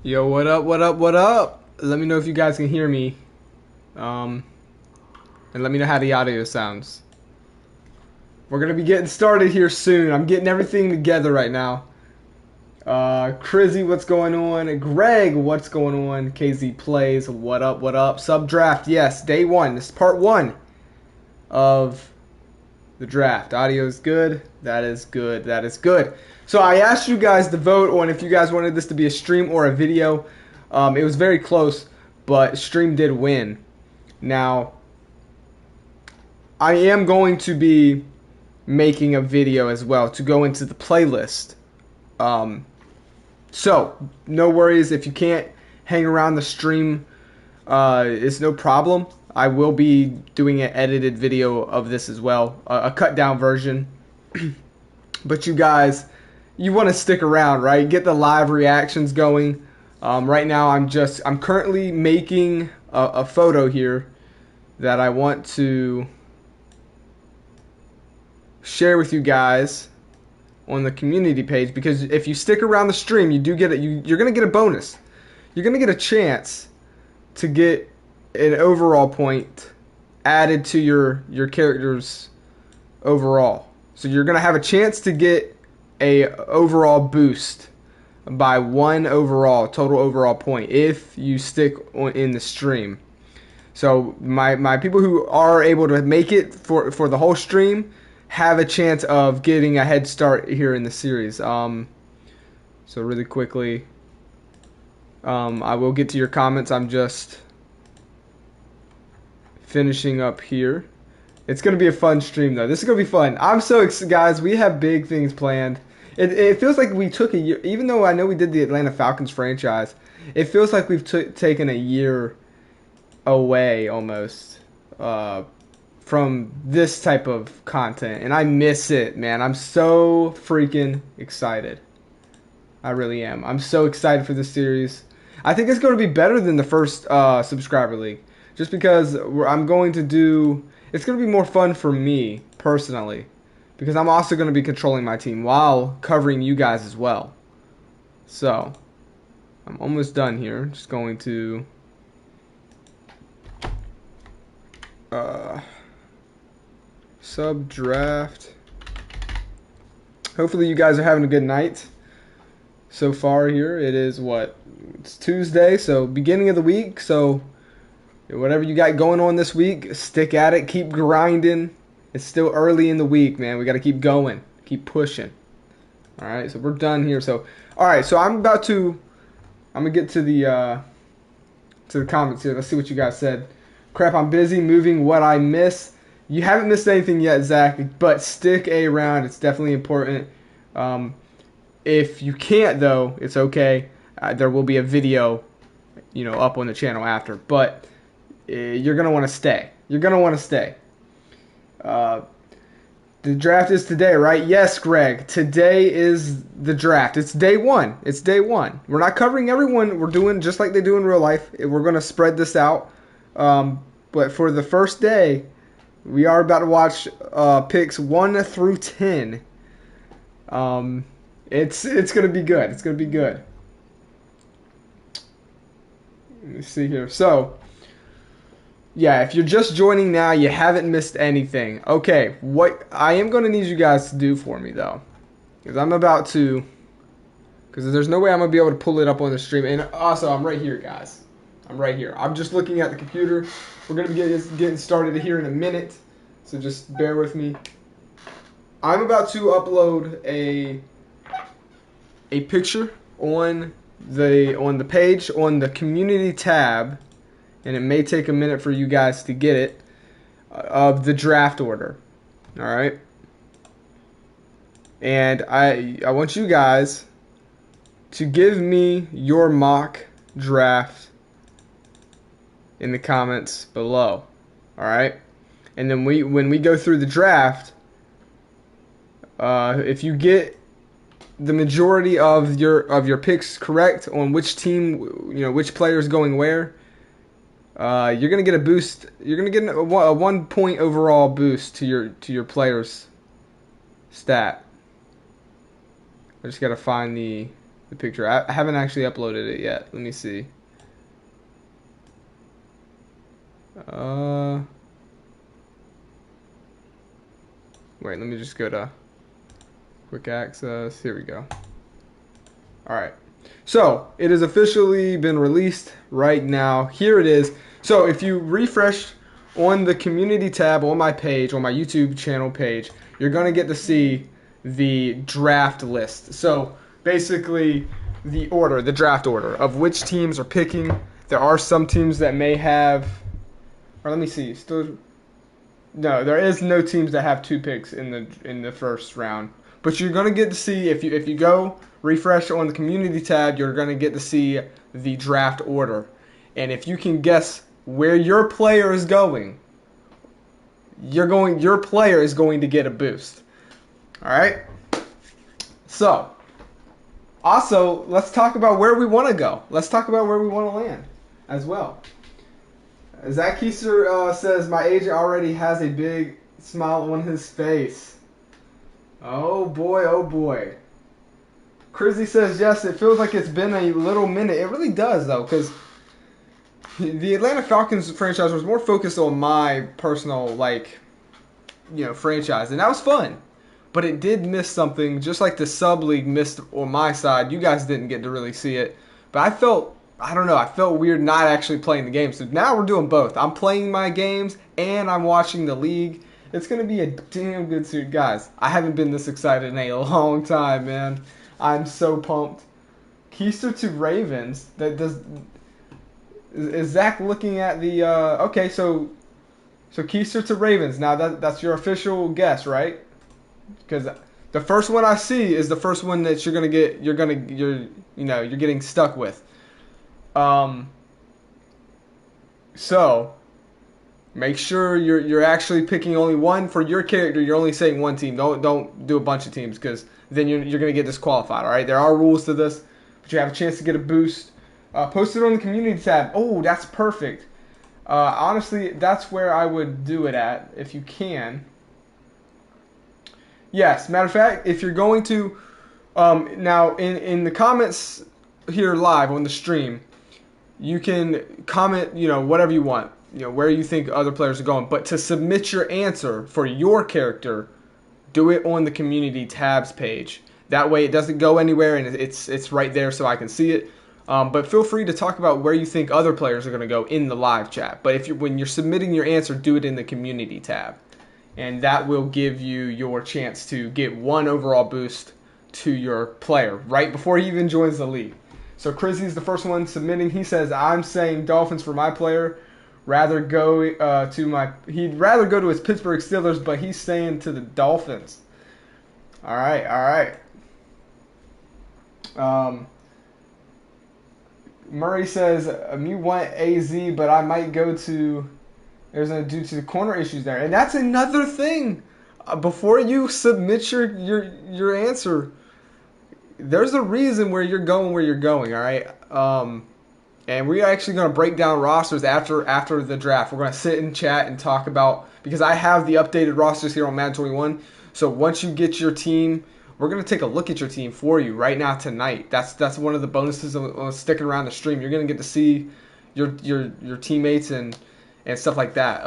Yo, what up, what up, what up? Let me know if you guys can hear me. Um, and let me know how the audio sounds. We're gonna be getting started here soon. I'm getting everything together right now. Crizzy, what's going on? Greg, what's going on? KZ Plays, what up, what up? Sub draft, yes, day one. This is part one of the draft. Audio is good. That is good. That is good. So I asked you guys to vote on if you guys wanted this to be a stream or a video. It was very close, but stream did win. Now, I am going to be making a video as well to go into the playlist. So, no worries if you can't hang around the stream. It's no problem. I will be doing an edited video of this as well, a cut down version. But you guys, you want to stick around, right? Get the live reactions going. Right now, I'm currently making a photo here that I want to share with you guys on the community page, because if you stick around the stream, you do get it. You're gonna get a bonus. You're gonna get a chance to get an overall point added to your character's overall. So you're gonna have a chance to get a overall boost by one overall total overall point if you stick in the stream. So my people who are able to make it for the whole stream have a chance of getting a head start here in the series. So really quickly, I will get to your comments. I'm just finishing up here. It's going to be a fun stream, though. This is going to be fun. I'm so excited, guys. We have big things planned. It feels like we took a year, even though I know we did the Atlanta Falcons franchise, it feels like we've taken a year away almost from this type of content. And I miss it, man. I'm so freaking excited. I really am. I'm so excited for this series. I think it's going to be better than the first subscriber league. Just because I'm going to do... It's going to be more fun for me, personally. Because I'm also going to be controlling my team while covering you guys as well. So, I'm almost done here. Just going to... sub draft. Hopefully you guys are having a good night so far here. It is what? It's Tuesday, so beginning of the week. So whatever you got going on this week, stick at it. Keep grinding. It's still early in the week, man. We got to keep going. Keep pushing. All right, so we're done here. So, all right, so I'm going to get to the comments here. Let's see what you guys said. Crap, I'm busy moving. What I miss. You haven't missed anything yet, Zach, but stick around. It's definitely important. If you can't, though, it's okay. There will be a video, up on the channel after. But you're going to want to stay. You're going to want to stay. The draft is today, right? Yes, Greg. Today is the draft. It's day one. It's day one. We're not covering everyone. We're doing just like they do in real life. We're going to spread this out. But for the first day, we are about to watch picks 1 through 10. It's going to be good. It's going to be good. Let me see here. So, yeah, if you're just joining now, you haven't missed anything. Okay, what I am going to need you guys to do for me, though, because there's no way I'm going to be able to pull it up on the stream. And also, I'm right here, guys. I'm right here. I'm just looking at the computer. We're going to be getting started here in a minute, so just bear with me. I'm about to upload a picture on the page, on the community tab, and it may take a minute for you guys to get it, of the draft order. All right? And I want you guys to give me your mock draft in the comments below. All right? And then when we go through the draft, if you get the majority of your picks correct on which team, which player is going where, you're gonna get a boost. You're gonna get a 1 point overall boost to your player's stat. I just gotta find the the picture. I haven't actually uploaded it yet. Let me see. Uh, Wait, let me just go to quick access. Here we go. All right. So it has officially been released right now. Here it is. So if you refresh on the community tab on my page, on my YouTube channel page, you're going to get to see the draft list. So basically the draft order of which teams are picking. There are some teams that may have, or let me see, no, there is no teams that have 2 picks in the first round. But you're gonna get to see if you go refresh on the community tab, you're gonna get to see the draft order. And if you can guess where your player is going, your player is going to get a boost. All right. So, also, let's talk about where we want to go. Let's talk about where we want to land as well. Zach Keister says, my agent already has a big smile on his face. Oh boy, oh boy. Crizzy says, yes, it feels like it's been a little minute. It really does, though, because the Atlanta Falcons franchise was more focused on my personal, franchise, and that was fun. But it did miss something, just like the sub league missed on my side. You guys didn't get to really see it. But I felt weird not actually playing the game. So now we're doing both. I'm playing my games and I'm watching the league. It's going to be a damn good suit. Guys, I haven't been this excited in a long time, man. I'm so pumped. Keister to Ravens. Is Zach looking at the... okay, so Keister to Ravens. Now that's your official guess, right? Because the first one I see is the first one that you're getting stuck with. So make sure you're actually picking only one for your character. You're only saying one team. Don't do a bunch of teams, because then you're gonna get disqualified. All right, there are rules to this, but you have a chance to get a boost. Post it on the community tab. Oh, that's perfect. Honestly, that's where I would do it at if you can. Yes, matter of fact, if you're going to, now in the comments here live on the stream, you can comment, whatever you want, where you think other players are going. But to submit your answer for your character, do it on the community tabs page. That way it doesn't go anywhere and it's right there so I can see it. But feel free to talk about where you think other players are going to go in the live chat. But when you're submitting your answer, do it in the community tab. And that will give you your chance to get one overall boost to your player right before he even joins the league. So Crizzy's the first one submitting. He says, I'm saying Dolphins for my player. He'd rather go to his Pittsburgh Steelers, but he's saying to the Dolphins. All right. Murray says, you want AZ, but I might go to... due to the corner issues there. And that's another thing. Before you submit your answer, there's a reason where you're going, all right? And we're actually going to break down rosters after the draft. We're going to sit and chat and talk about, because I have the updated rosters here on Madden 21. So once you get your team, we're going to take a look at your team for you right now tonight. That's one of the bonuses of sticking around the stream. You're going to get to see your teammates and stuff like that.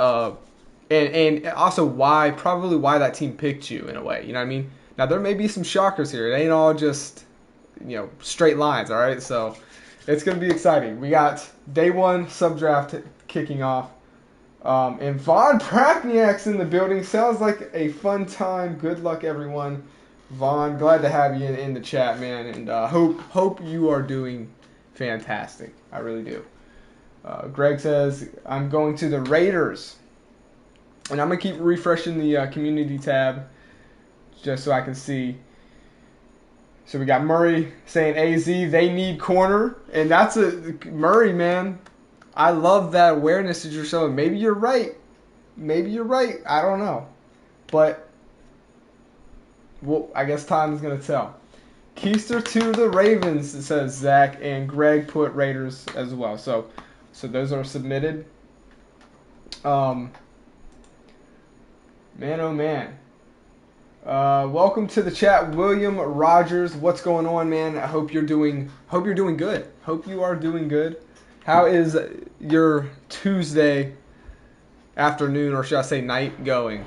And also why that team picked you in a way. You know what I mean? Now, there may be some shockers here. It ain't all just, straight lines, all right? So it's going to be exciting. We got day one sub-draft kicking off. And Von Prakniak's in the building. Sounds like a fun time. Good luck, everyone. Von, glad to have you in the chat, man. And hope you are doing fantastic. I really do. Greg says, I'm going to the Raiders. And I'm going to keep refreshing the community tab just so I can see. So we got Murray saying AZ, they need corner. And that's Murray, man. I love that awareness that you're showing. Maybe you're right. I don't know. But, well, I guess time is going to tell. Keister to the Ravens, it says Zach. And Greg put Raiders as well. So those are submitted. Man, oh man. Welcome to the chat, William Rogers. What's going on, man? I hope you're doing. Hope you're doing good. Hope you are doing good. How is your Tuesday afternoon, or should I say night, going?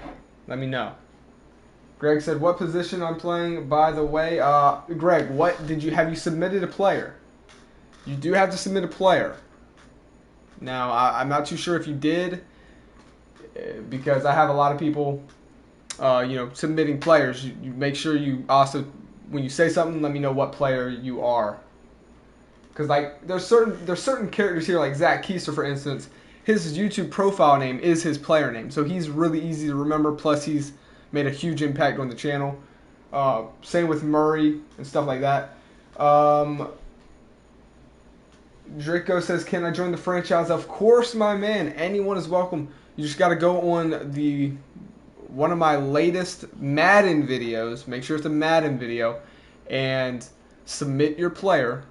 Let me know. Greg said, "What position I'm playing?" By the way, Greg, what did you have? You submitted a player. You do have to submit a player. Now, I'm not too sure if you did, because I have a lot of people, submitting players. You make sure you also, when you say something, let me know what player you are. Because like there's certain characters here, like Zach Keister, for instance. His YouTube profile name is his player name, so he's really easy to remember. Plus, he's made a huge impact on the channel. Same with Murray and stuff like that. Draco says, "Can I join the franchise?" Of course, my man. Anyone is welcome. You just got to go on one of my latest Madden videos. Make sure it's a Madden video, and submit your player,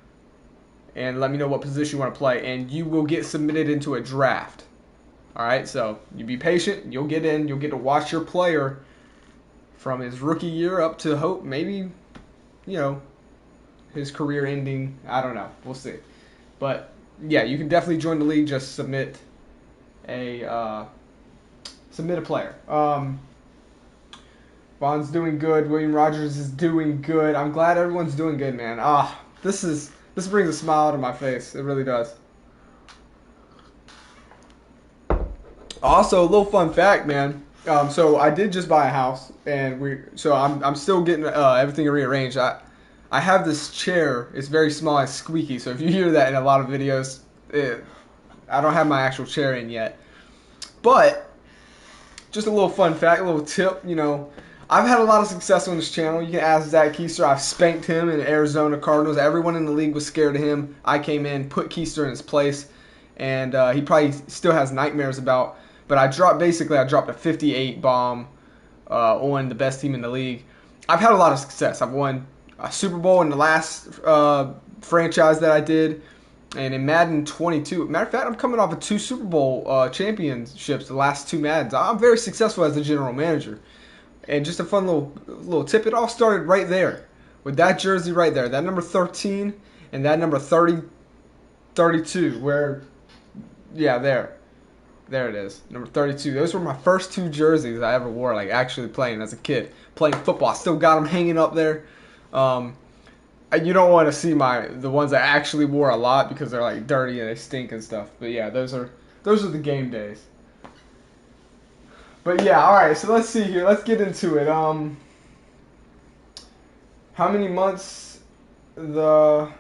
and let me know what position you want to play, and you will get submitted into a draft. All right, so you be patient. You'll get in. You'll get to watch your player from his rookie year up to hope maybe, his career ending. I don't know. We'll see. But yeah, you can definitely join the league. Just submit a player. Vaughn's doing good. William Rogers is doing good. I'm glad everyone's doing good, man. This brings a smile to my face. It really does. Also, a little fun fact, man. So I did just buy a house, and I'm still getting everything rearranged. I have this chair. It's very small and squeaky, so if you hear that in a lot of videos, I don't have my actual chair in yet. But just a little fun fact, a little tip. I've had a lot of success on this channel. You can ask Zach Keister. I've spanked him in Arizona Cardinals. Everyone in the league was scared of him. I came in, put Keister in his place, and he probably still has nightmares about. But I dropped a 58 bomb on the best team in the league. I've had a lot of success. I've won a Super Bowl in the last franchise that I did, and in Madden 22. Matter of fact, I'm coming off of 2 Super Bowl championships, the last 2 Maddens. I'm very successful as a general manager. And just a fun little tip, it all started right there, with that jersey right there, that number 13 and that number 32, there it is, number 32. Those were my first 2 jerseys I ever wore, like actually playing as a kid, playing football. I still got them hanging up there. You don't want to see the ones I actually wore a lot because they're like dirty and they stink and stuff. But yeah, those are the game days. But yeah, all right. So let's see here. Let's get into it. How many months? Hope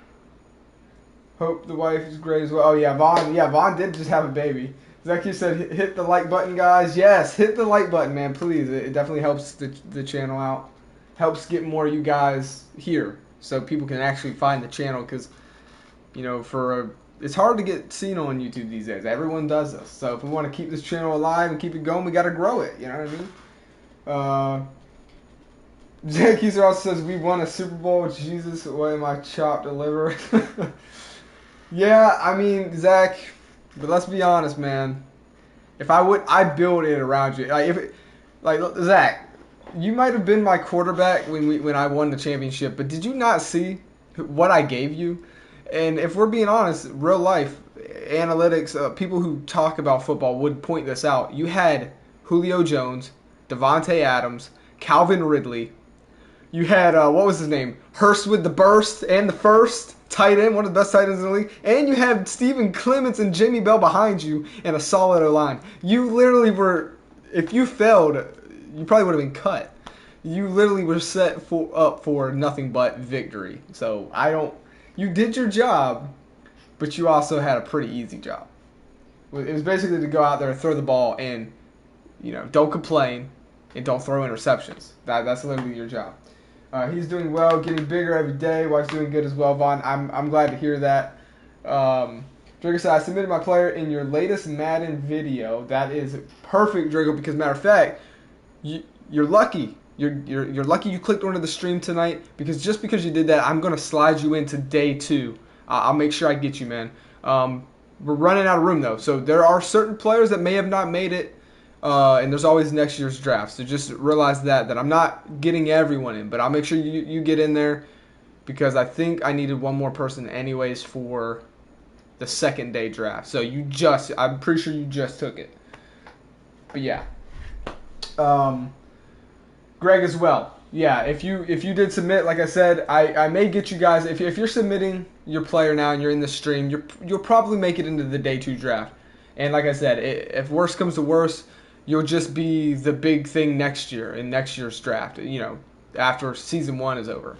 the wife is great as well. Oh yeah, Vaughn. Yeah, Vaughn did just have a baby. Zeki said, "Hit the like button, guys." Yes, hit the like button, man. Please. It definitely helps the channel out. Helps get more of you guys here, so people can actually find the channel. Because, it's hard to get seen on YouTube these days. Everyone does this. So if we want to keep this channel alive and keep it going, we got to grow it. You know what I mean? Jack Keister also says, "We won a Super Bowl. Jesus, what am I chopped liver?" Yeah, I mean, Zach, but let's be honest, man. I build it around you. Zach, you might have been my quarterback when I won the championship, but did you not see what I gave you? And if we're being honest, real life analytics, people who talk about football would point this out. You had Julio Jones, Devontae Adams, Calvin Ridley. You had, what was his name? Hurst with the burst and the first tight end, one of the best tight ends in the league. And you had Stephen Clements and Jimmy Bell behind you and a solid O-line. You literally were, if you failed, you probably would have been cut. You literally were set up for nothing but victory. So you did your job, but you also had a pretty easy job. It was basically to go out there and throw the ball and, don't complain and don't throw interceptions. That's literally your job. He's doing well, getting bigger every day. Wife's doing good as well, Vaughn. I'm glad to hear that. Draco said, "I submitted my player in your latest Madden video." That is perfect, Draco, because matter of fact, you're lucky. You're lucky you clicked onto the stream tonight, because just because you did that, I'm going to slide you into day 2. I'll make sure I get you, man. We're running out of room, though. So there are certain players that may have not made it and there's always next year's draft. So just realize that I'm not getting everyone in, but I'll make sure you get in there because I think I needed one more person anyways for the second day draft. So I'm pretty sure you just took it. But yeah. Greg as well. Yeah, if you did submit, like I said, I may get you guys. If you're submitting your player now and you're in the stream, you'll probably make it into the day 2 draft. And like I said, if worst comes to worst, you'll just be the big thing next year in next year's draft. After season 1 is over.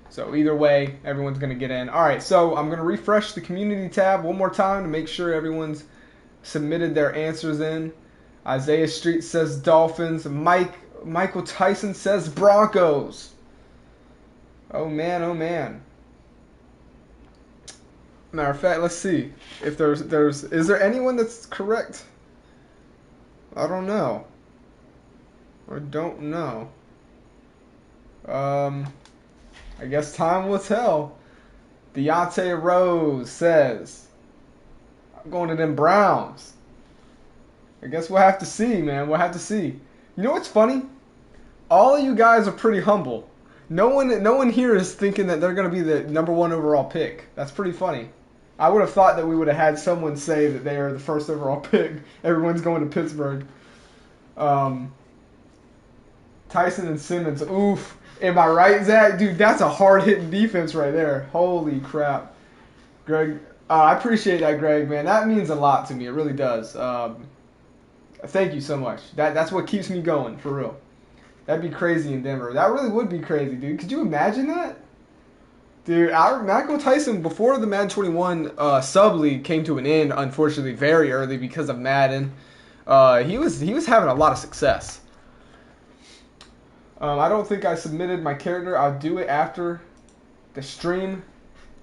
So either way, everyone's gonna get in. All right, so I'm gonna refresh the community tab one more time to make sure everyone's submitted their answers in. Isaiah Street says Dolphins. Michael Tyson says Broncos. Oh man, oh man. Matter of fact, let's see if is there anyone that's correct? I don't know. I don't know. I guess time will tell. Deontay Rose says, I'm going to them Browns. I guess we'll have to see, man. We'll have to see. You know what's funny? All of you guys are pretty humble. No one here is thinking that they're going to be the number 1 overall pick. That's pretty funny. I would have thought that we would have had someone say that they are the first overall pick. Everyone's going to Pittsburgh. Tyson and Simmons. Oof. Am I right, Zach? Dude, that's a hard-hitting defense right there. Holy crap. Greg, I appreciate that, Greg, man. That means a lot to me. It really does. Thank you so much. That's what keeps me going, for real. That'd be crazy in Denver. That really would be crazy, dude. Could you imagine that? Dude, Michael Tyson, before the Madden 21 sub-league came to an end, unfortunately, very early because of Madden, he was having a lot of success. I don't think I submitted my character. I'll do it after the stream.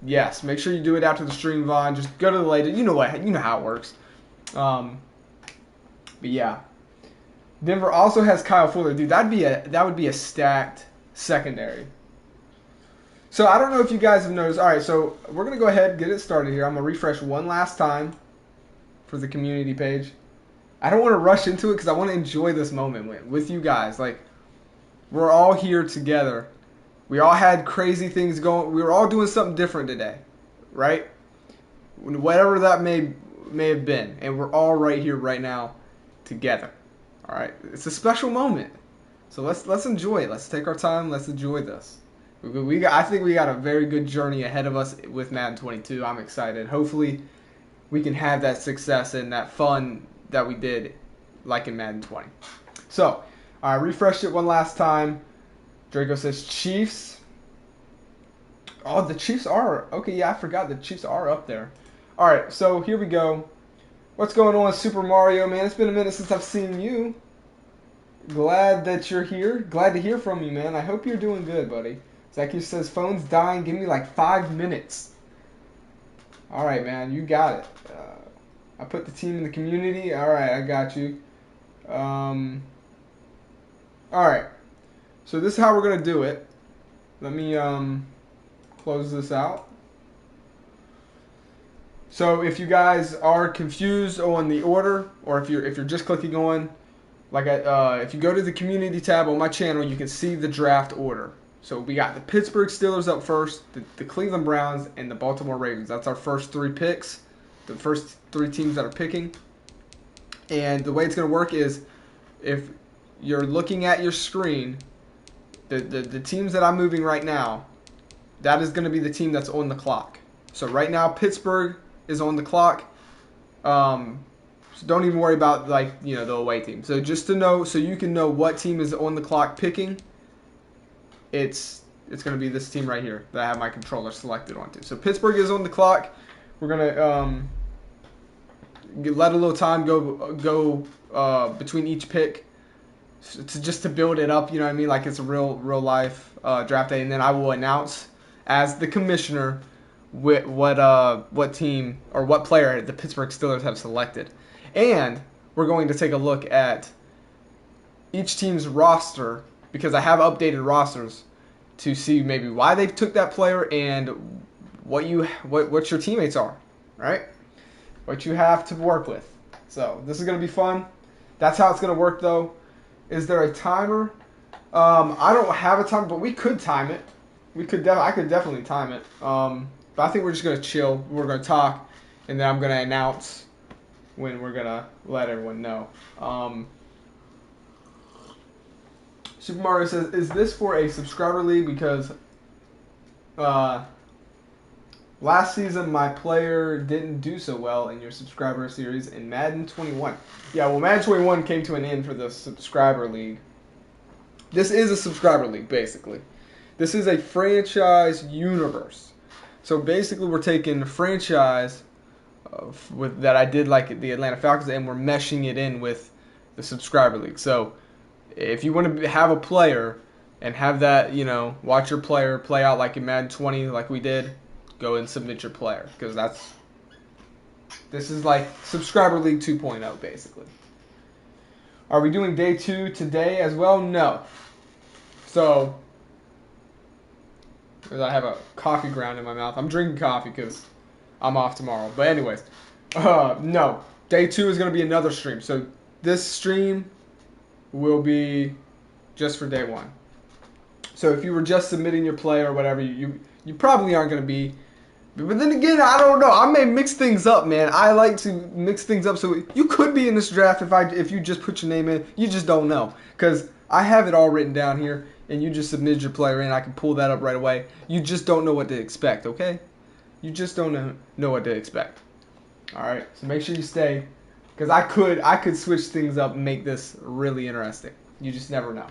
Yes, make sure you do it after the stream, Vaughn. Just go to the latest. You know how it works. But yeah, Denver also has Kyle Fuller, dude. That would be a stacked secondary. So I don't know if you guys have noticed. All right, so we're gonna go ahead and get it started here. I'm gonna refresh one last time for the community page. I don't want to rush into it because I want to enjoy this moment with you guys. Like, we're all here together. We all had crazy things going. We were all doing something different today, right? Whatever that may have been, and we're all right here right now together. All right, it's a special moment. So let's enjoy it. Let's take our time. Let's enjoy this. I think we got a very good journey ahead of us with Madden 22. I'm excited. Hopefully, we can have that success and that fun that we did, like in Madden 20. So, I refreshed it one last time. Draco says Chiefs. Oh, the Chiefs are okay. Yeah, I forgot the Chiefs are up there. All right, so here we go. What's going on, Super Mario, man? It's been a minute since I've seen you. Glad that you're here. Glad to hear from you, man. I hope you're doing good, buddy. Zacchaeus says, phone's dying. Give me like 5 minutes. All right, man. You got it. I put the team in the community. All right, I got you. All right. So this is how we're going to do it. Let me close this out. So if you guys are confused on the order, or if you're just clicking on, if you go to the community tab on my channel, you can see the draft order. So we got the Pittsburgh Steelers up first, the Cleveland Browns, and the Baltimore Ravens. That's our first 3 picks, the first 3 teams that are picking. And the way it's going to work is, if you're looking at your screen, the teams that I'm moving right now, that is going to be the team that's on the clock. So right now, Pittsburgh is on the clock. So don't even worry about the away team. So just to know, so you can know what team is on the clock picking, it's going to be this team right here that I have my controller selected onto. So Pittsburgh is on the clock. We're going to let a little time go between each pick to build it up, you know what I mean? Like it's a real life draft day, and then I will announce as the commissioner what team or what player the Pittsburgh Steelers have selected. And we're going to take a look at each team's roster, because I have updated rosters to see maybe why they took that player and what your teammates are, right? What you have to work with. So this is going to be fun. That's how it's gonna work though. Is there a timer? I don't have a timer, but we could time it. I could definitely time it. But I think we're just gonna chill. We're gonna talk, and then I'm gonna announce when we're gonna let everyone know. Super Mario says, "Is this for a subscriber league? Because last season my player didn't do so well in your subscriber series in Madden 21." Yeah, well, Madden 21 came to an end for the subscriber league. This is a subscriber league, basically. This is a franchise universe. So basically, we're taking the franchise that I did like the Atlanta Falcons, and we're meshing it in with the subscriber league. So if you want to have a player and have that, watch your player play out like in Madden 20, like we did, go and submit your player, because this is like subscriber league 2.0 basically. Are we doing day 2 today as well? No. So I have a coffee ground in my mouth. I'm drinking coffee because I'm off tomorrow. But anyways, no. Day 2 is going to be another stream. So this stream will be just for day 1. So if you were just submitting your play or whatever, you probably aren't going to be. But then again, I don't know. I may mix things up, man. I like to mix things up. So you could be in this draft if you just put your name in. You just don't know. Because I have it all written down here, and you just submit your player in. I can pull that up right away. You just don't know what to expect, okay? You just don't know what to expect. All right, so make sure you stay, because I could switch things up and make this really interesting. You just never know.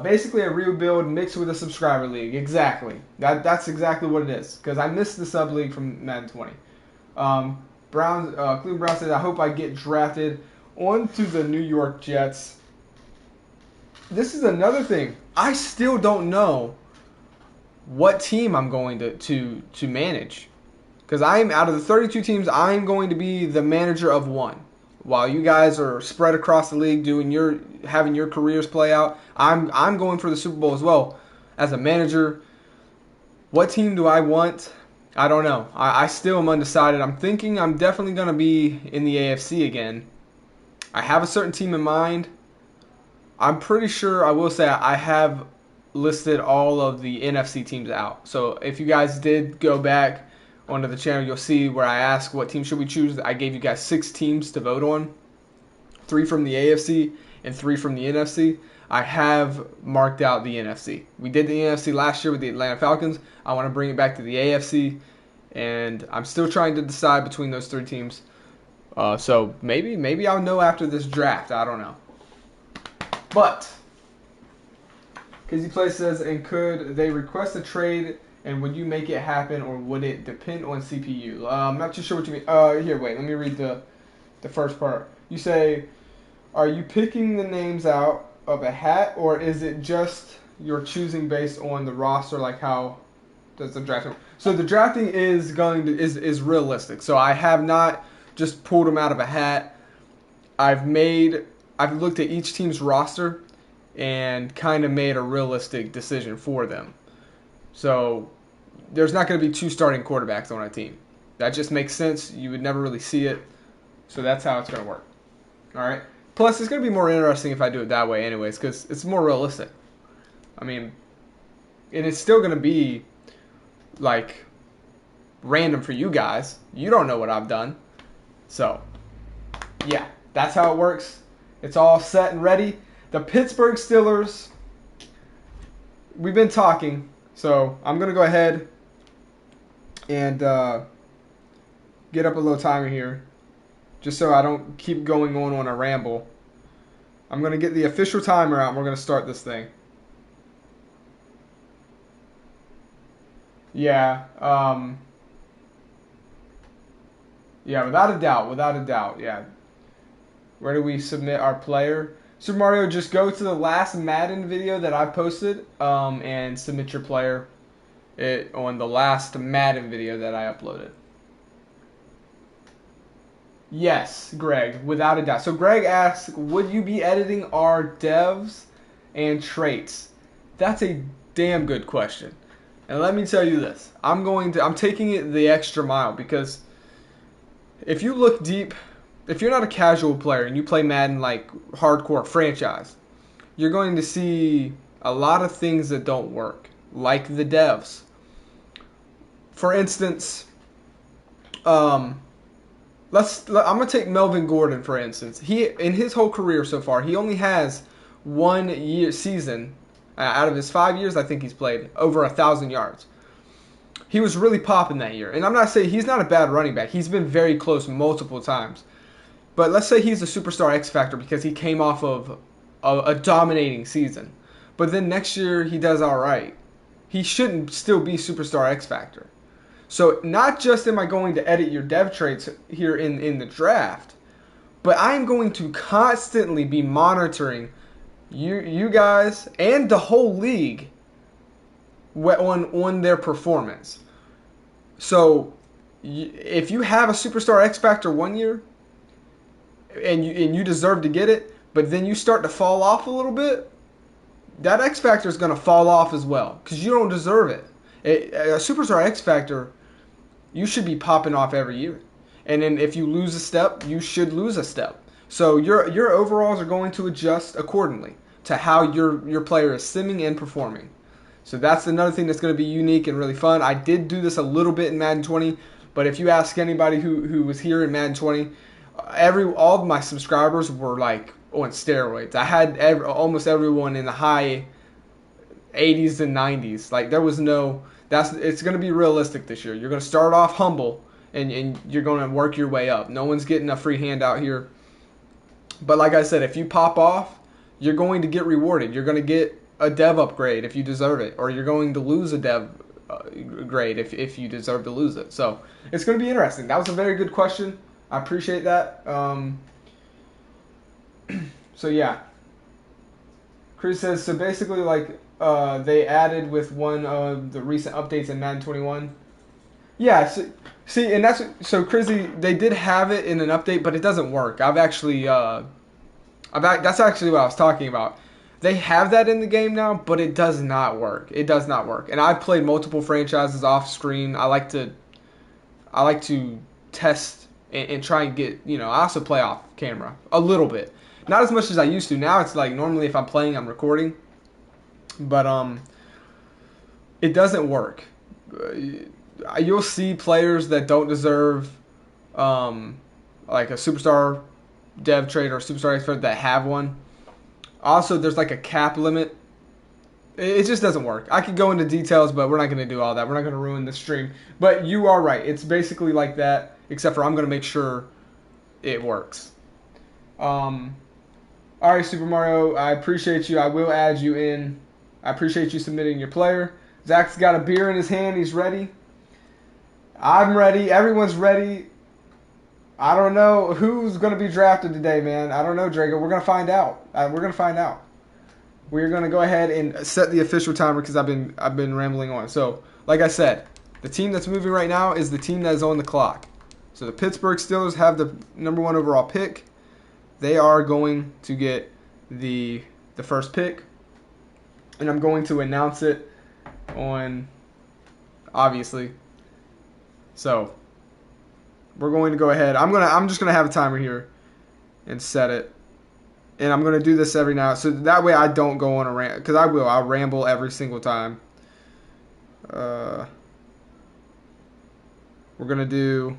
Basically, a rebuild mixed with a subscriber league. Exactly. That's exactly what it is. Because I missed the sub league from Madden 20. Cleveland Brown says, "I hope I get drafted onto the New York Jets." This is another thing. I still don't know what team I'm going to manage. Because I'm out of the 32 teams, I'm going to be the manager of one. While you guys are spread across the league having your careers play out, I'm going for the Super Bowl as well. As a manager, what team do I want? I don't know. I still am undecided. I'm thinking I'm definitely going to be in the AFC again. I have a certain team in mind. I'm pretty sure, I will say, I have listed all of the NFC teams out. So if you guys did go back onto the channel, you'll see where I asked what team should we choose. I gave you guys 6 teams to vote on. 3 from the AFC and 3 from the NFC. I have marked out the NFC. We did the NFC last year with the Atlanta Falcons. I want to bring it back to the AFC, and I'm still trying to decide between those 3 teams. So maybe I'll know after this draft. I don't know. But Casey Play says, "And could they request a trade? And would you make it happen, or would it depend on CPU?" I'm not too sure what you mean. Here, wait. Let me read the first part. You say, "Are you picking the names out of a hat, or is it just you're choosing based on the roster? Like how does the drafting?" So the drafting is is realistic. So I have not just pulled them out of a hat. I've looked at each team's roster and kind of made a realistic decision for them. So there's not going to be 2 starting quarterbacks on a team. That just makes sense. You would never really see it. So that's how it's going to work. All right. Plus, it's going to be more interesting if I do it that way anyways, because it's more realistic. I mean, and it's still going to be, like, random for you guys. You don't know what I've done. So, yeah, that's how it works. It's all set and ready. The Pittsburgh Steelers, we've been talking. So I'm going to go ahead and get up a little timer here, just so I don't keep going on a ramble. I'm going to get the official timer out, and we're going to start this thing. Yeah. Yeah, without a doubt, yeah. Where do we submit our player? Super Mario, just go to the last Madden video that I posted and submit your player on the last Madden video that I uploaded. Yes, Greg, without a doubt. So Greg asks, would you be editing our devs and traits? That's a damn good question. And let me tell you this. I'm taking it the extra mile, because if you look deep if you're not a casual player and you play Madden like hardcore franchise, you're going to see a lot of things that don't work, like the devs. For instance, I'm gonna take Melvin Gordon for instance. He in his whole career so far, he only has 1 year season out of his 5 years. I think he's played over 1,000 yards. He was really popping that year, and I'm not saying he's not a bad running back. He's been very close multiple times. But let's say he's a superstar X factor because he came off of a dominating season. But then next year he does all right. He shouldn't still be superstar X factor. So not just am I going to edit your dev traits here in the draft, but I'm going to constantly be monitoring you guys and the whole league on their performance. So if you have a superstar X factor 1 year and you deserve to get it, but then you start to fall off a little bit, that X factor is going to fall off as well because you don't deserve it. A superstar X factor, you should be popping off every year. And then if you lose a step, you should lose a step. So your overalls are going to adjust accordingly to how your player is simming and performing. So that's another thing that's going to be unique and really fun. I did do this a little bit in Madden 20, but if you ask anybody who was here in Madden 20, all of my subscribers were like on steroids. I had almost everyone in the high 80s and 90s. Like there was no. It's going to be realistic this year. You're going to start off humble, and you're going to work your way up. No one's getting a free handout here. But like I said, if you pop off, you're going to get rewarded. You're going to get a dev upgrade if you deserve it, or you're going to lose a dev grade if you deserve to lose it. So it's going to be interesting. That was a very good question. I appreciate that. So yeah, Chris says so. Basically, like they added with one of the recent updates in Madden 21. Yeah. So, see, and that's so Crizzy. They did have it in an update, but it doesn't work. That's actually what I was talking about. They have that in the game now, but it does not work. It does not work. And I've played multiple franchises off screen. I like to test and try and get, I also play off camera a little bit. Not as much as I used to. Now it's like normally if I'm playing, I'm recording. But it doesn't work. You'll see players that don't deserve like a superstar dev trait or a superstar expert that have one. Also, there's like a cap limit. It just doesn't work. I could go into details, but we're not going to do all that. We're not going to ruin the stream. But you are right. It's basically like that, except for I'm going to make sure it works. All right, Super Mario, I appreciate you. I will add you in. I appreciate you submitting your player. Zach's got a beer in his hand. He's ready. I'm ready. Everyone's ready. I don't know who's going to be drafted today, man. I don't know, Drago. We're going to find out. We're going to go ahead and set the official timer because I've been rambling on. So, like I said, the team that's moving right now is the team that is on the clock. So the Pittsburgh Steelers have the #1 overall pick. They are going to get the first pick, and I'm going to announce it on, obviously. So we're going to go ahead. I'm just gonna have a timer here and set it, and I'm gonna do this every now, so that way I don't go on a rant, because I'll ramble every single time. We're gonna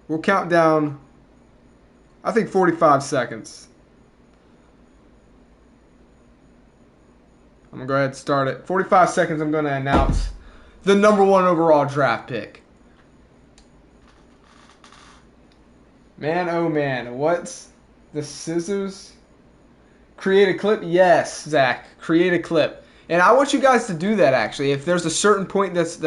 we'll count down, I think 45 seconds. I'm gonna go ahead and start it. 45 seconds. I'm gonna announce the #1 overall draft pick. Man, oh man, what's the scissors? Create a clip? Yes, Zach, create a clip. And I want you guys to do that, actually. If there's a certain point that's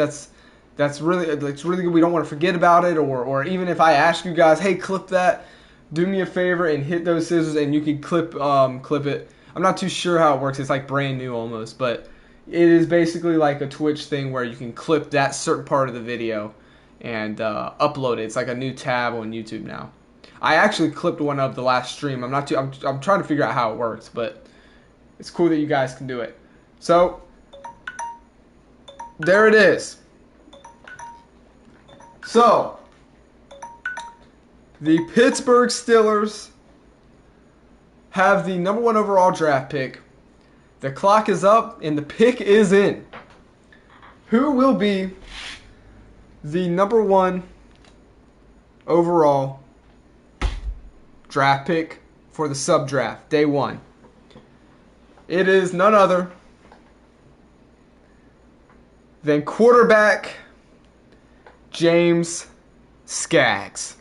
really good, we don't want to forget about it, or even if I ask you guys, hey, clip that, do me a favor and hit those scissors and you can clip it. I'm not too sure how it works. It's like brand new almost, but it is basically like a Twitch thing where you can clip that certain part of the video and upload it. It's like a new tab on YouTube now. I actually clipped one of the last stream. I'm trying to figure out how it works, but it's cool that you guys can do it. So there it is. So The Pittsburgh Steelers have the number 1 overall draft pick. The clock is up and the pick is in. Who will be the number 1 overall draft pick for the sub draft, day 1? It is none other than quarterback James Skaggs.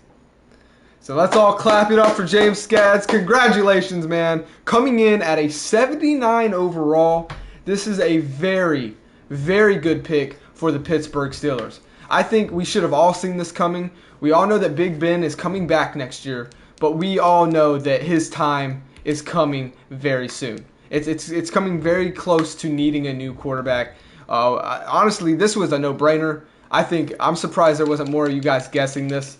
So let's all clap it up for James Skaggs. Congratulations, man. Coming in at a 79 overall. This is a very, very good pick for the Pittsburgh Steelers. I think we should have all seen this coming. We all know that Big Ben is coming back next year, but we all know that his time is coming very soon. It's coming very close to needing a new quarterback. Honestly, this was a no-brainer. I'm surprised there wasn't more of you guys guessing this.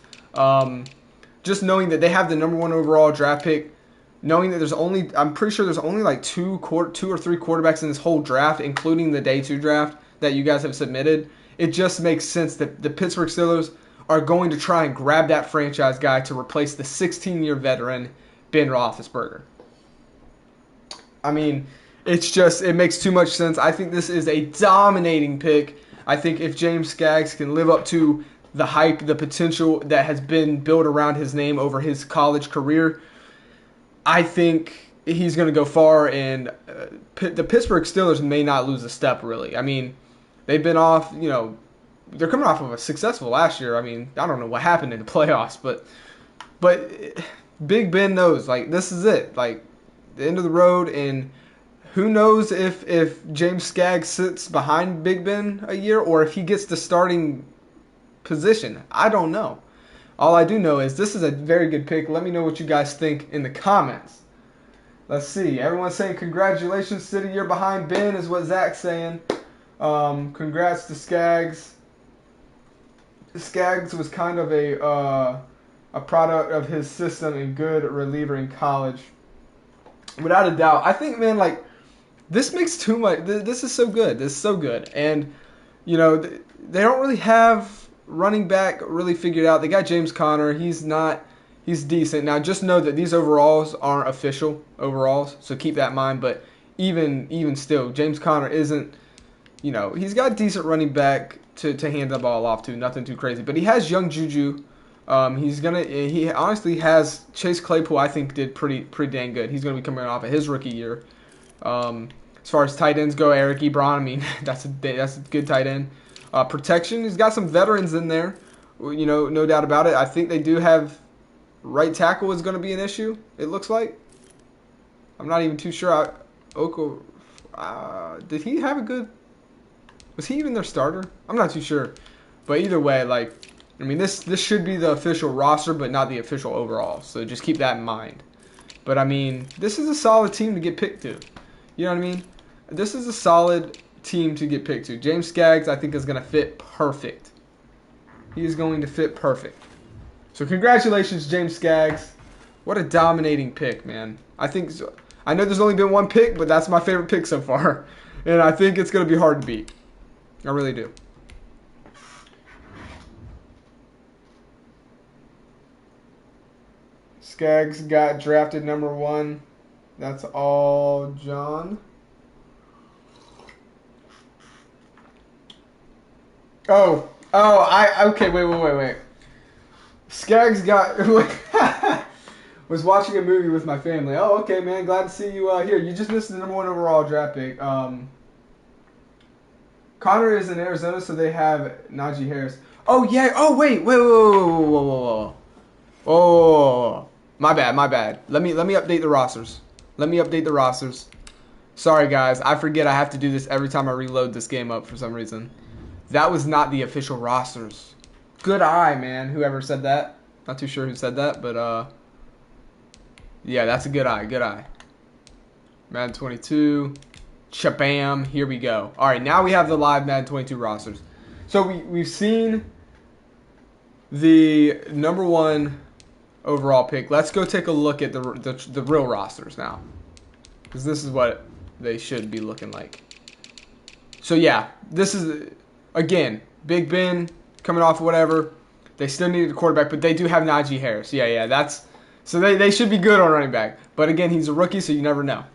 Just knowing that they have the number 1 overall draft pick, knowing that I'm pretty sure there's only like 2 or 3 quarterbacks in this whole draft, including the day 2 draft that you guys have submitted. It just makes sense that the Pittsburgh Steelers are going to try and grab that franchise guy to replace the 16-year veteran Ben Roethlisberger. I mean, it makes too much sense. I think this is a dominating pick. I think if James Skaggs can live up to the hype, the potential that has been built around his name over his college career, I think he's going to go far, and the Pittsburgh Steelers may not lose a step, really. I mean, they've been off, they're coming off of a successful last year. I mean, I don't know what happened in the playoffs, but Big Ben knows, this is it, the end of the road, and who knows if James Skaggs sits behind Big Ben a year or if he gets the starting position. I don't know. All I do know is this is a very good pick. Let me know what you guys think in the comments. Let's see. Everyone's saying congratulations, sit a year behind Ben is what Zach's saying. Congrats to Skaggs. Skaggs was kind of a product of his system and good reliever in college. Without a doubt. I think, man, this makes too much. This is so good. This is so good. And, they don't really have running back really figured out. They got James Conner. He's decent. Now, just know that these overalls aren't official overalls, so keep that in mind. But even still, James Conner isn't, he's got decent running back to hand the ball off to. Nothing too crazy. But he has young Juju. He honestly has Chase Claypool. I think did pretty dang good. He's gonna be coming off of his rookie year. As far as tight ends go, Eric Ebron. I mean, that's a good tight end. Protection. He's got some veterans in there. No doubt about it. I think they do have right tackle is going to be an issue. It looks like. I'm not even too sure. Did he have a good? Was he even their starter? I'm not too sure. But either way, this should be the official roster, but not the official overall. So just keep that in mind. But this is a solid team to get picked to. You know what I mean? This is a solid team to get picked to. James Skaggs, I think, is going to fit perfect. He is going to fit perfect. So congratulations, James Skaggs. What a dominating pick, man. I know there's only been one pick, but that's my favorite pick so far. And I think it's going to be hard to beat. I really do. Skaggs got drafted number 1. That's all, John. Okay, wait. Skaggs was watching a movie with my family. Oh, okay, man, glad to see you here. You just missed the number 1 overall draft pick. Connor is in Arizona, so they have Najee Harris. Oh, yeah. Oh, wait. Whoa. Oh, my bad. Let me update the rosters. Sorry, guys. I forget I have to do this every time I reload this game up for some reason. That was not the official rosters. Good eye, man. Whoever said that. Not too sure who said that, but yeah, that's a good eye. Madden 22. Shabam. Here we go. All right, now we have the live Madden 22 rosters. So we've seen the number 1 overall pick. Let's go take a look at the real rosters now, because this is what they should be looking like. So yeah, this is again Big Ben coming off of whatever. They still needed a quarterback, but they do have Najee Harris. Yeah, that's so they should be good on running back. But again, he's a rookie, so you never know.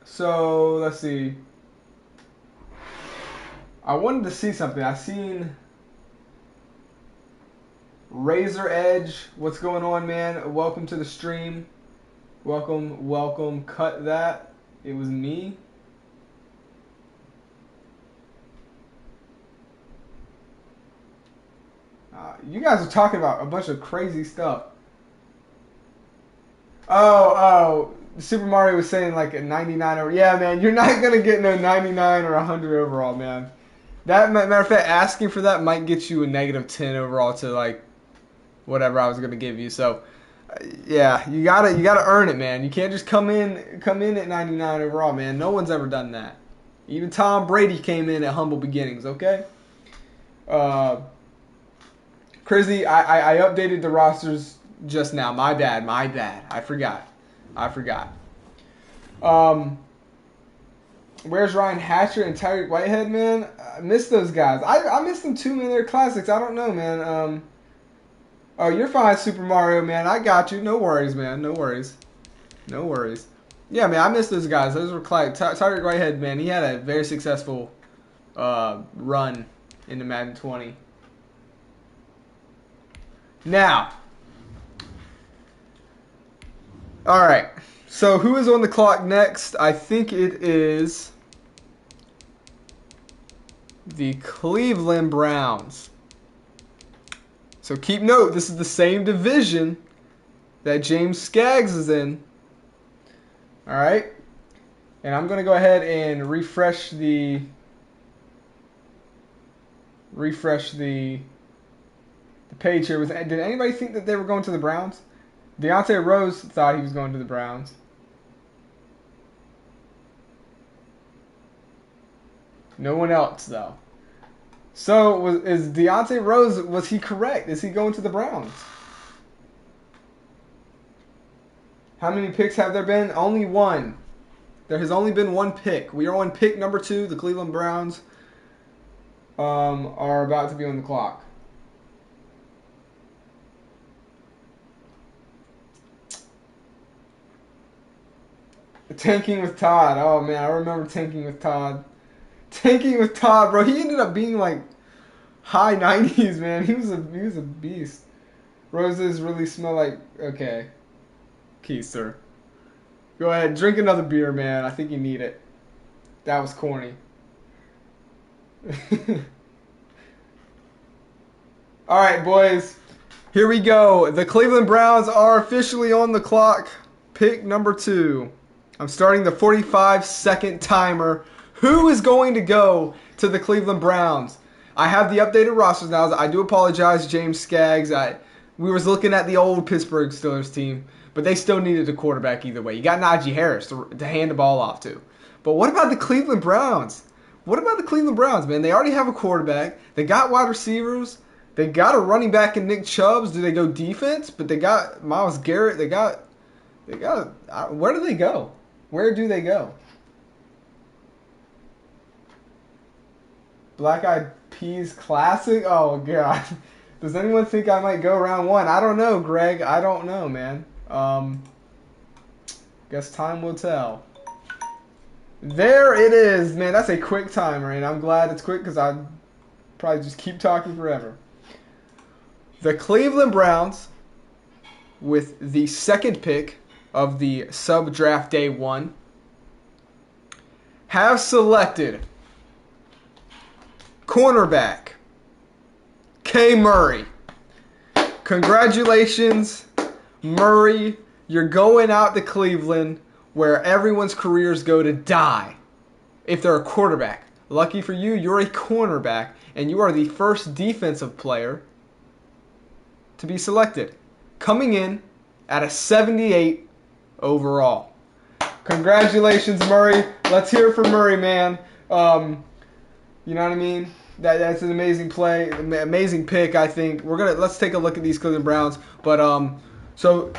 So let's see. I wanted to see something. I seen Razor Edge. What's going on, man? Welcome to the stream. Welcome. Cut that. It was me. You guys are talking about a bunch of crazy stuff. Oh, Super Mario was saying like a 99 over. Yeah, man, you're not gonna get no 99 or 100 overall, man. That matter of fact, asking for that might get you a -10 overall to like whatever I was gonna give you. So, yeah, you gotta earn it, man. You can't just come in at 99 overall, man. No one's ever done that. Even Tom Brady came in at humble beginnings. Okay. Crizzy, I updated the rosters just now. My bad. I forgot. Where's Ryan Hatcher and Tyreek Whitehead, man? I miss those guys. I miss them too, man. They're classics. I don't know, man. Oh, you're fine, Super Mario, man. I got you. No worries, man. No worries. Yeah, man, I miss those guys. Those were classics. Tyreek Whitehead, man, he had a very successful run into Madden 20. Now, all right. So who is on the clock next? I think it is the Cleveland Browns. So keep note, this is the same division that James Skaggs is in. All right. And I'm going to go ahead and refresh the page here. Did anybody think that they were going to the Browns? Deontay Rose thought he was going to the Browns. No one else, though. So, is Deontay Rose, was he correct? Is he going to the Browns? How many picks have there been? Only one. There has only been one pick. We are on pick number 2. The Cleveland Browns are about to be on the clock. Tanking with Todd. Oh, man, I remember tanking with Todd. Tanking with Todd, bro. He ended up being like high 90s, man. He was a beast. Roses really smell like... Okay. Keister. Go ahead. Drink another beer, man. I think you need it. That was corny. All right, boys. Here we go. The Cleveland Browns are officially on the clock. Pick number 2. I'm starting the 45-second timer. Who is going to go to the Cleveland Browns? I have the updated rosters now. I do apologize, James Skaggs. We was looking at the old Pittsburgh Steelers team, but they still needed a quarterback either way. You got Najee Harris to hand the ball off to. But what about the Cleveland Browns? Man? They already have a quarterback. They got wide receivers. They got a running back in Nick Chubbs. Do they go defense? But they got Myles Garrett. They got. Where do they go? Where do they go? Black Eyed Peas Classic? Oh, God. Does anyone think I might go round 1? I don't know, Greg. I don't know, man. Guess time will tell. There it is, man. That's a quick timer, and I'm glad it's quick because I'd probably just keep talking forever. The Cleveland Browns, with the second pick of the sub-draft day 1, have selected cornerback K. Murray. Congratulations, Murray. You're going out to Cleveland where everyone's careers go to die if they're a quarterback. Lucky for you, you're a cornerback, and you are the first defensive player to be selected, coming in at a 78 overall. Congratulations, Murray. Let's hear it for Murray, man. You know what I mean? That's an amazing play, amazing pick. I think let's take a look at these Cleveland Browns. But so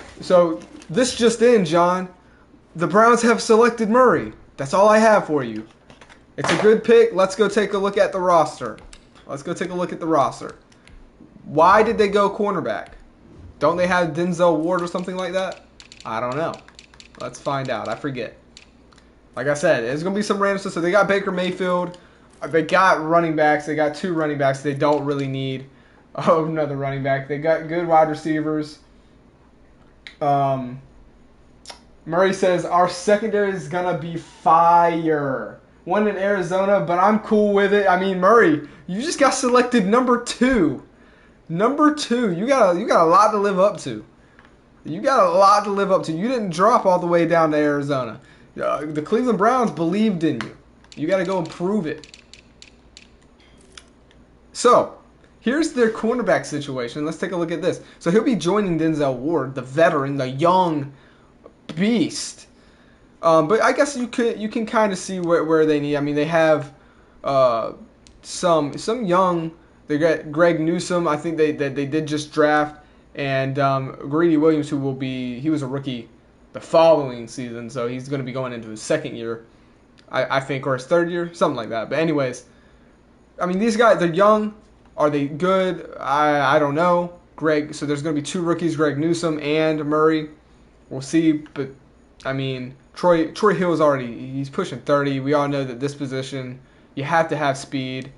this just in, John. The Browns have selected Murray. That's all I have for you. It's a good pick. Let's go take a look at the roster. Let's go take a look at the roster. Why did they go cornerback? Don't they have Denzel Ward or something like that? I don't know. Let's find out. I forget. Like I said, there's going to be some random stuff. So they got Baker Mayfield. They got running backs. They got 2 running backs. They don't really need another running back. They got good wide receivers. Murray says, our secondary is going to be fire. One in Arizona, but I'm cool with it. I mean, Murray, you just got selected number 2. Number 2. You got a lot to live up to. You got a lot to live up to. You didn't drop all the way down to Arizona. The Cleveland Browns believed in you. You got to go and prove it. So, here's their cornerback situation. Let's take a look at this. So he'll be joining Denzel Ward, the veteran, the young beast. But I guess you can kind of see where they need. I mean, they have some young. They got Greg Newsome. I think they did just draft, and Greedy Williams, he was a rookie the following season, so he's going to be going into his second year, I think, or his third year, something like that. But anyways, I mean, these guys, they're young. Are they good? I don't know. So there's going to be 2 rookies, Greg Newsome and Murray. We'll see, but I mean, Troy Hill he's pushing 30. We all know that this position, you have to have speed,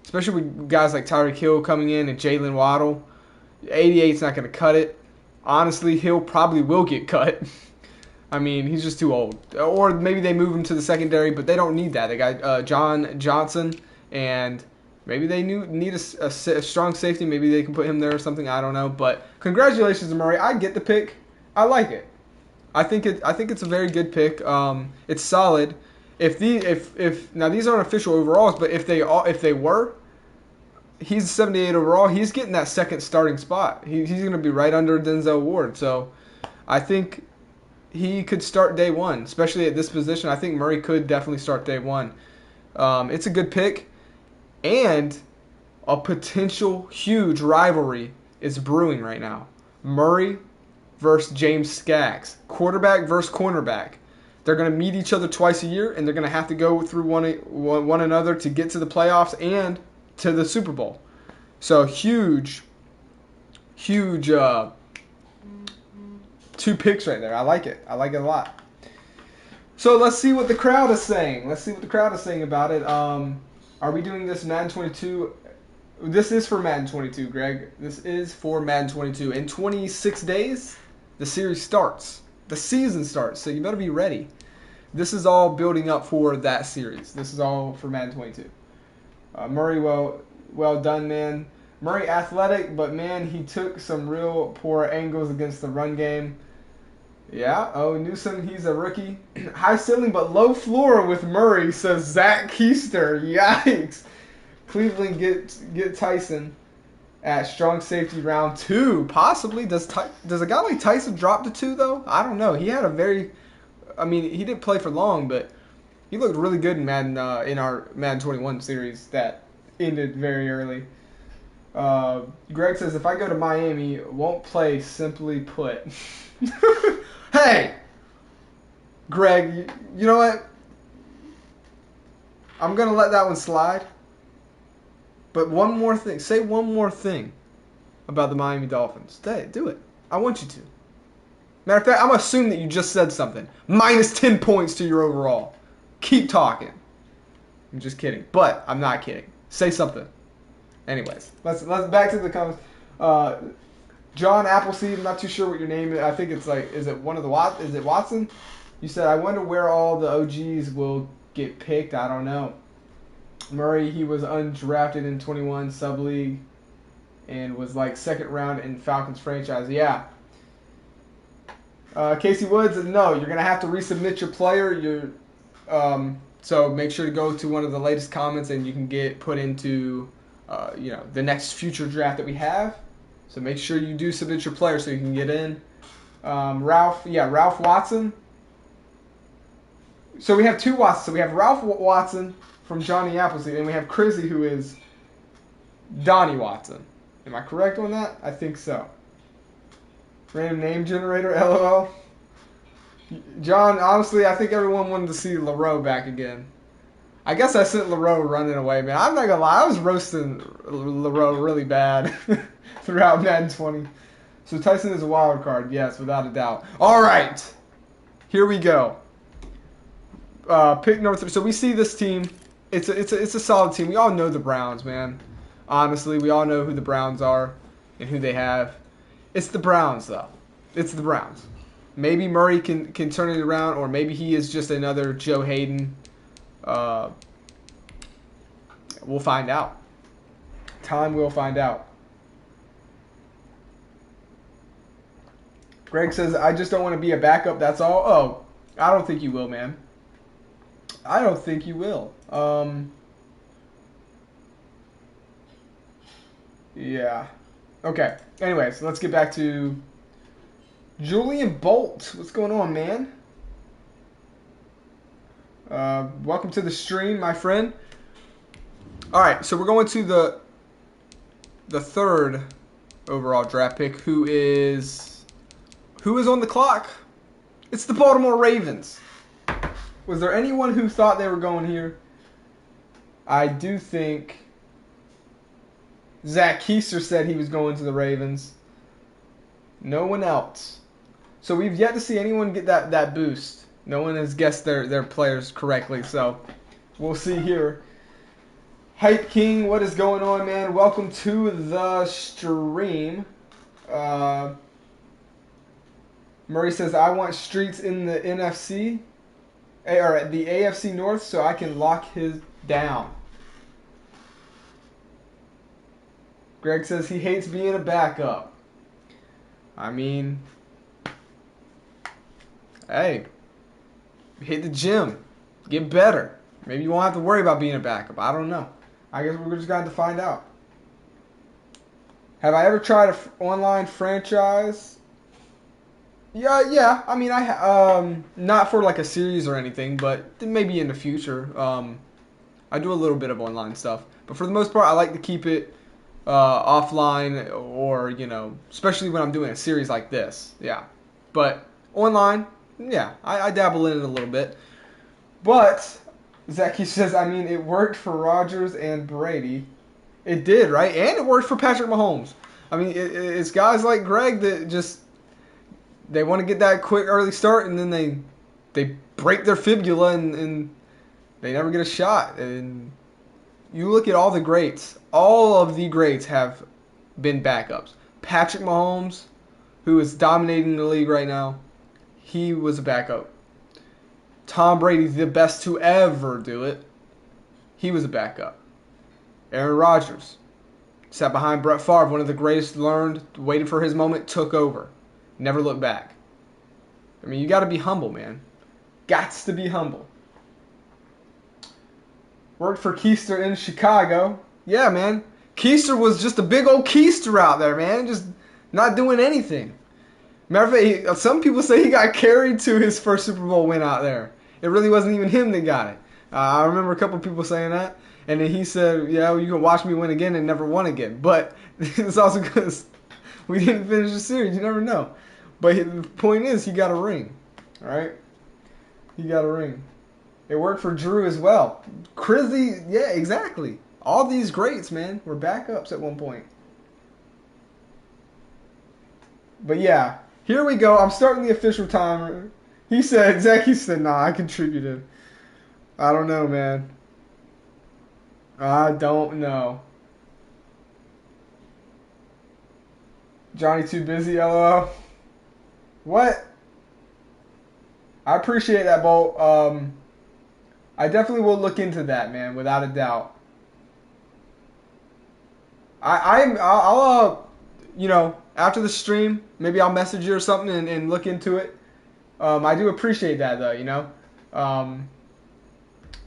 especially with guys like Tyreek Hill coming in and Jalen Waddle. 88's not going to cut it. Honestly, Hill probably will get cut. I mean, he's just too old. Or maybe they move him to the secondary, but they don't need that. They got John Johnson, and maybe they need a strong safety. Maybe they can put him there or something. I don't know. But congratulations to Murray. I get the pick. I like it. I think it's a very good pick. It's solid. If now these aren't official overalls, but if they were, he's 78 overall. He's getting that second starting spot. He's going to be right under Denzel Ward. So I think he could start day one, especially at this position. I think Murray could definitely start day one. It's a good pick, and a potential huge rivalry is brewing right now. Murray versus James Skaggs. Quarterback versus cornerback. They're going to meet each other twice a year, and they're going to have to go through one another to get to the playoffs and to the Super Bowl. So huge 2 picks right there. I like it. I like it a lot. So let's see what the crowd is saying. Let's see what the crowd is saying about it. Are we doing this Madden 22? This is for Madden 22, Greg. This is for Madden 22. In 26 days, the series starts. The season starts, so you better be ready. This is all building up for that series. This is all for Madden 22. Murray, well done, man. Murray athletic, but man, he took some real poor angles against the run game. Yeah. Oh, Newsome, he's a rookie. High ceiling, but low floor with Murray, says Zach Keister. Yikes. Cleveland get Tyson at strong safety round 2. Possibly. Does a guy like Tyson drop to 2, though? I don't know. He had he didn't play for long, but he looked really good in Madden, in our Madden 21 series that ended very early. Greg says, if I go to Miami, won't play, simply put. Hey! Greg, you know what? I'm going to let that one slide. But one more thing. Say one more thing about the Miami Dolphins. Do it. I want you to. Matter of fact, I'm assuming that you just said something. Minus 10 points to your overall. Keep talking. I'm just kidding. But I'm not kidding. Say something. Anyways, let's back to the comments. John Appleseed, I'm not too sure what your name is. I think it's like, is it Watson? You said, I wonder where all the OGs will get picked. I don't know. Murray, he was undrafted in 21 sub-league and was like second round in Falcons franchise. Yeah. Casey Woods, no, you're going to have to resubmit your player. So make sure to go to one of the latest comments and you can get put into the next future draft that we have. So make sure you do submit your player so you can get in. Ralph Watson. So we have 2 Watsons. So we have Ralph Watson from Johnny Appleseed, and we have Chrissy, who is Donnie Watson. Am I correct on that? I think so. Random name generator, LOL. John, honestly, I think everyone wanted to see LaRoe back again. I guess I sent LaRoe running away, man. I'm not gonna lie, I was roasting LaRoe really bad throughout Madden 20. So Tyson is a wild card, yes, without a doubt. All right, here we go. Pick number 3. So we see this team. It's a solid team. We all know the Browns, man. Honestly, we all know who the Browns are and who they have. It's the Browns, though. It's the Browns. Maybe Murray can turn it around, or maybe he is just another Joe Hayden. We'll find out. Time will find out. Greg says, I just don't want to be a backup, that's all. Oh, I don't think you will, man. I don't think you will. Yeah. Okay. Anyways, let's get back to Julian Bolt. What's going on, man? Welcome to the stream, my friend. All right, so we're going to the third overall draft pick, who is on the clock. It's the Baltimore Ravens. Was there anyone who thought they were going here? I do think Zach Keister said he was going to the Ravens. No one else. So we've yet to see anyone get that boost. No one has guessed their players correctly, so we'll see here. Hype King, what is going on, man? Welcome to the stream. Murray says, I want Streets in the NFC, or the AFC North, so I can lock his down. Greg says he hates being a backup. I mean, hey, hit the gym, get better. Maybe you won't have to worry about being a backup. I don't know. I guess we're just going to find out. Have I ever tried an online franchise? Yeah. I mean, not for like a series or anything, but maybe in the future. I do a little bit of online stuff, but for the most part, I like to keep it offline, or especially when I'm doing a series like this. Yeah, but online, yeah, I dabble in it a little bit. But Zachy says, I mean, it worked for Rodgers and Brady. It did, right? And it worked for Patrick Mahomes. I mean, it's guys like Greg that just, they want to get that quick early start, and then they break their fibula and they never get a shot. And you look at all the greats. All of the greats have been backups. Patrick Mahomes, who is dominating the league right now, he was a backup. Tom Brady, the best to ever do it, he was a backup. Aaron Rodgers sat behind Brett Favre, one of the greatest, learned, waited for his moment, took over. Never looked back. I mean, you got to be humble, man. Gots to be humble. Worked for Keister in Chicago. Yeah, man. Keister was just a big old Keister out there, man. Just not doing anything. Matter of fact, some people say he got carried to his first Super Bowl win out there. It really wasn't even him that got it. I remember a couple of people saying that. And then he said, yeah, well, you can watch me win again and never won again. But it's also because we didn't finish the series. You never know. But the point is, he got a ring. All right? He got a ring. It worked for Drew as well. Crizzy, yeah, exactly. All these greats, man, were backups at one point. But yeah, here we go. I'm starting the official timer. He said, nah, I contributed. I don't know, man. I don't know. Johnny too busy, LOL. What? I appreciate that, Bolt. I definitely will look into that, man, without a doubt. I'll after the stream, maybe I'll message you or something and look into it. I do appreciate that, though,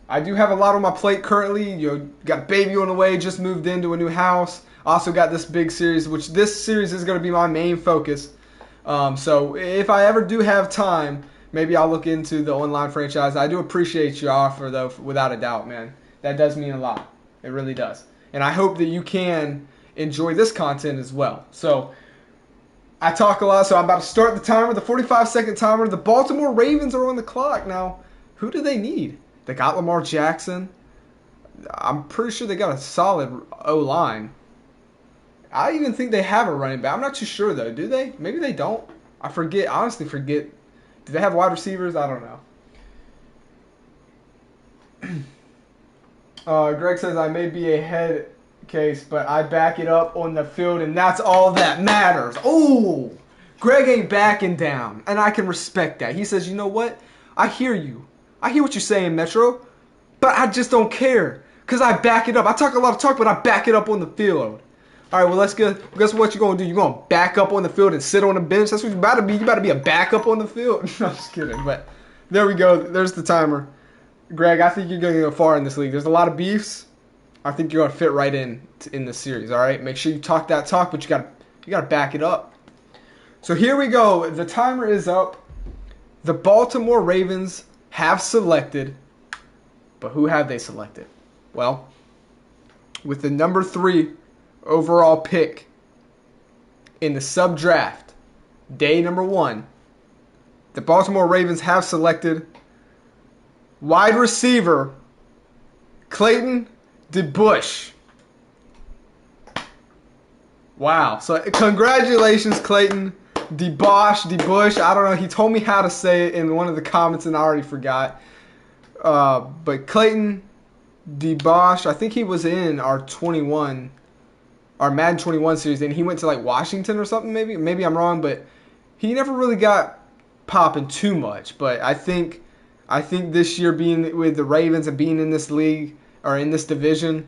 I do have a lot on my plate currently. Got a baby on the way, just moved into a new house. Also got this big series, which this series is going to be my main focus. So if I ever do have time, maybe I'll look into the online franchise. I do appreciate your offer, though, without a doubt, man. That does mean a lot. It really does. And I hope that you can enjoy this content as well. So I talk a lot, so I'm about to start the timer, the 45-second timer. The Baltimore Ravens are on the clock. Now, who do they need? They got Lamar Jackson. I'm pretty sure they got a solid O line. I even think they have a running back. I'm not too sure though. Do they? Maybe they don't. I forget. Honestly, forget. Do they have wide receivers? I don't know. Greg says I may be a head case, but I back it up on the field, and that's all that matters. Oh, Greg ain't backing down, and I can respect that. He says, you know what? I hear you. I hear what you're saying, Metro, but I just don't care because I back it up. I talk a lot of talk, but I back it up on the field. All right, well, let's go. Guess what you're going to do? You're going to back up on the field and sit on the bench? That's what you about to be. You about to be a backup on the field? No, I'm just kidding. But there we go. There's the timer. Greg, I think you're going to go far in this league. There's a lot of beefs. I think you're going to fit right in the series, all right? Make sure you talk that talk, but you got to back it up. So here we go. The timer is up. The Baltimore Ravens have selected, but who have they selected? Well, with the number 3 overall pick in the sub-draft, day number 1, the Baltimore Ravens have selected wide receiver Clayton DeBush. Wow. So congratulations, Clayton DeBush. I don't know. He told me how to say it in one of the comments and I already forgot. But Clayton DeBush, I think he was in our Madden 21 series, and he went to like Washington or something maybe. Maybe I'm wrong, but he never really got popping too much. But I think this year being with the Ravens and being in this league or in this division,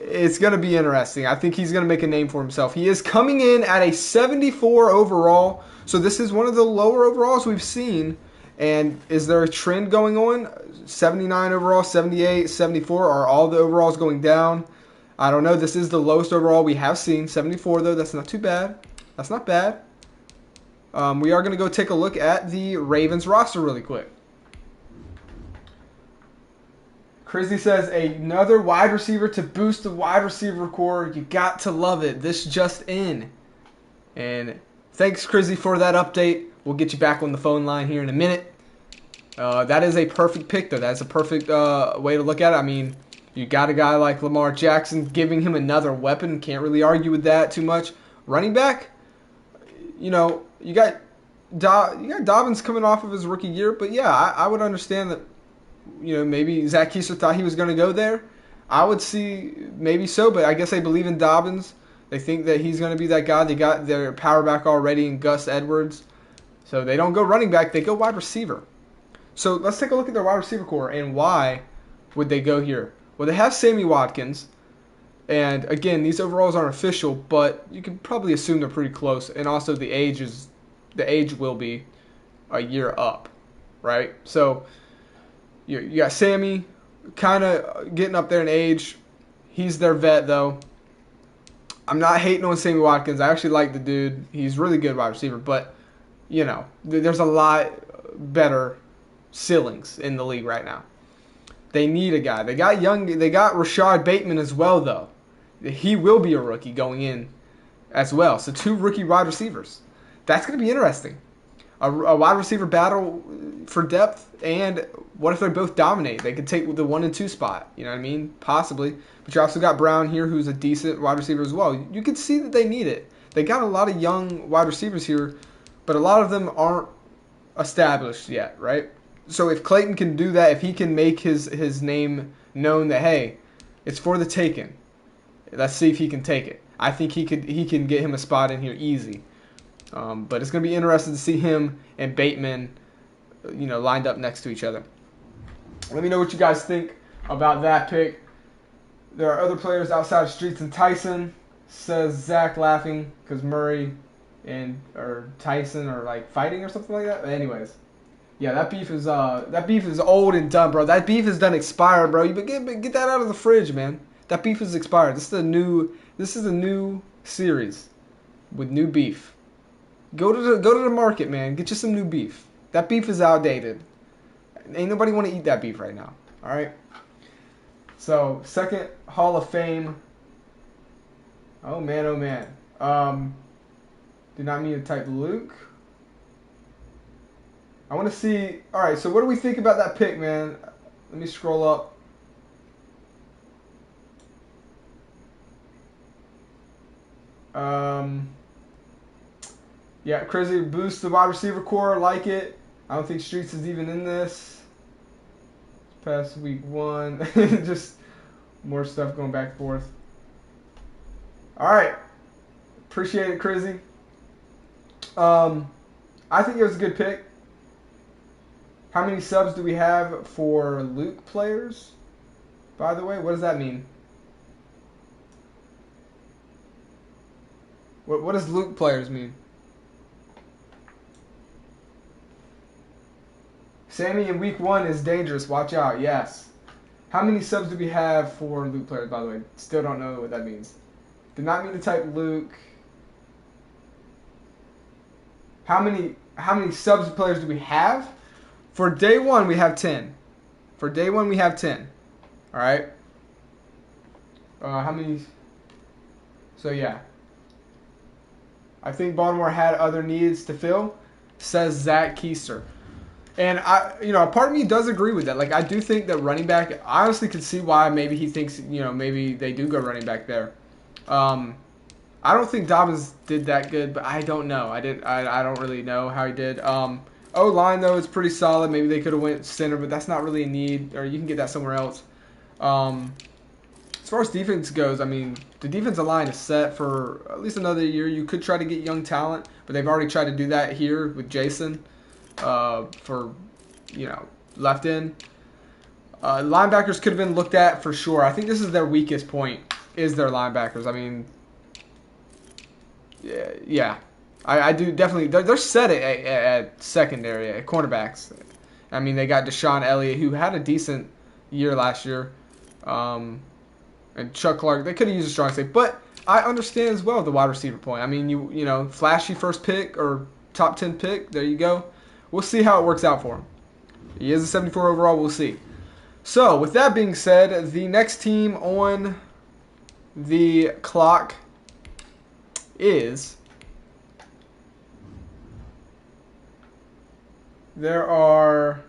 it's going to be interesting. I think he's going to make a name for himself. He is coming in at a 74 overall, so this is one of the lower overalls we've seen. And is there a trend going on? 79 overall, 78, 74, are all the overalls going down? I don't know. This is the lowest overall we have seen. 74, though. That's not too bad. That's not bad. We are going to go take a look at the Ravens roster really quick. Chrissy says, another wide receiver to boost the wide receiver core. You got to love it. This just in. And thanks, Chrissy, for that update. We'll get you back on the phone line here in a minute. That is a perfect pick, though. That's a perfect way to look at it. I mean, you got a guy like Lamar Jackson giving him another weapon. Can't really argue with that too much. Running back, you know, you got Dobbins coming off of his rookie year. But, yeah, I would understand that. You know, maybe Zach Keiser thought he was going to go there. I would see maybe so, but I guess they believe in Dobbins. They think that he's going to be that guy. They got their power back already in Gus Edwards. So they don't go running back. They go wide receiver. So let's take a look at their wide receiver core and why would they go here. Well, they have Sammy Watkins. And, again, these overalls aren't official, but you can probably assume they're pretty close. And also the age will be a year up, right? So you got Sammy kind of getting up there in age. He's their vet, though. I'm not hating on Sammy Watkins. I actually like the dude. He's really good wide receiver. But, you know, there's a lot better ceilings in the league right now. They need a guy. They got Rashad Bateman as well, though. He will be a rookie going in as well. So 2 rookie wide receivers. That's going to be interesting. A wide receiver battle for depth, and what if they both dominate? They could take the 1 and 2 spot. You know what I mean? Possibly. But you also got Brown here, who's a decent wide receiver as well. You can see that they need it. They got a lot of young wide receivers here, but a lot of them aren't established yet, right? So if Clayton can do that, if he can make his name known that, hey, it's for the taking, let's see if he can take it. I think he can get him a spot in here easy. But it's going to be interesting to see him and Bateman, you know, lined up next to each other. Let me know what you guys think about that pick. There are other players outside of Streets and Tyson, says Zach, laughing because Murray or Tyson are like fighting or something like that. But anyways, yeah, that beef is old and done, bro. That beef is done expired, bro. You get that out of the fridge, man. That beef is expired. This is a new series with new beef. Go to the market, man. Get you some new beef. That beef is outdated. Ain't nobody want to eat that beef right now. All right. So, second Hall of Fame. Oh man, oh man. Did not mean to type Luke. I want to see. All right. So, what do we think about that pick, man? Let me scroll up. Um, yeah, crazy boost the wide receiver core. Like it. I don't think Streets is even in this. Past week 1, just more stuff going back and forth. All right, appreciate it, Crizzy. I think it was a good pick. How many subs do we have for Luke players? By the way, what does that mean? What does Luke players mean? Sammy in week 1 is dangerous. Watch out. Yes. How many subs do we have for Luke players, by the way? Still don't know what that means. Did not mean to type Luke. How many subs players do we have? For day 1, we have 10. For day 1, we have 10. All right. How many? So yeah. I think Baltimore had other needs to fill, says Zach Keister. And part of me does agree with that. Like, I do think that running back, I honestly could see why maybe he thinks, maybe they do go running back there. I don't think Dobbins did that good, but I don't know. I don't really know how he did. O-line, though, is pretty solid. Maybe they could have went center, but that's not really a need, or you can get that somewhere else. As far as defense goes, I mean, the defensive line is set for at least another year. You could try to get young talent, but they've already tried to do that here with Jason for, left in. Linebackers could have been looked at for sure. I think this is their weakest point, is their linebackers. I mean, yeah. I do definitely. They're set at secondary, at cornerbacks. I mean, they got Deshaun Elliott, who had a decent year last year. And Chuck Clark, they could have used a strong safety. But I understand as well the wide receiver point. I mean, you flashy first pick or top 10 pick. There you go. We'll see how it works out for him. He is a 74 overall. We'll see. So, with that being said, the next team on the clock is... There are...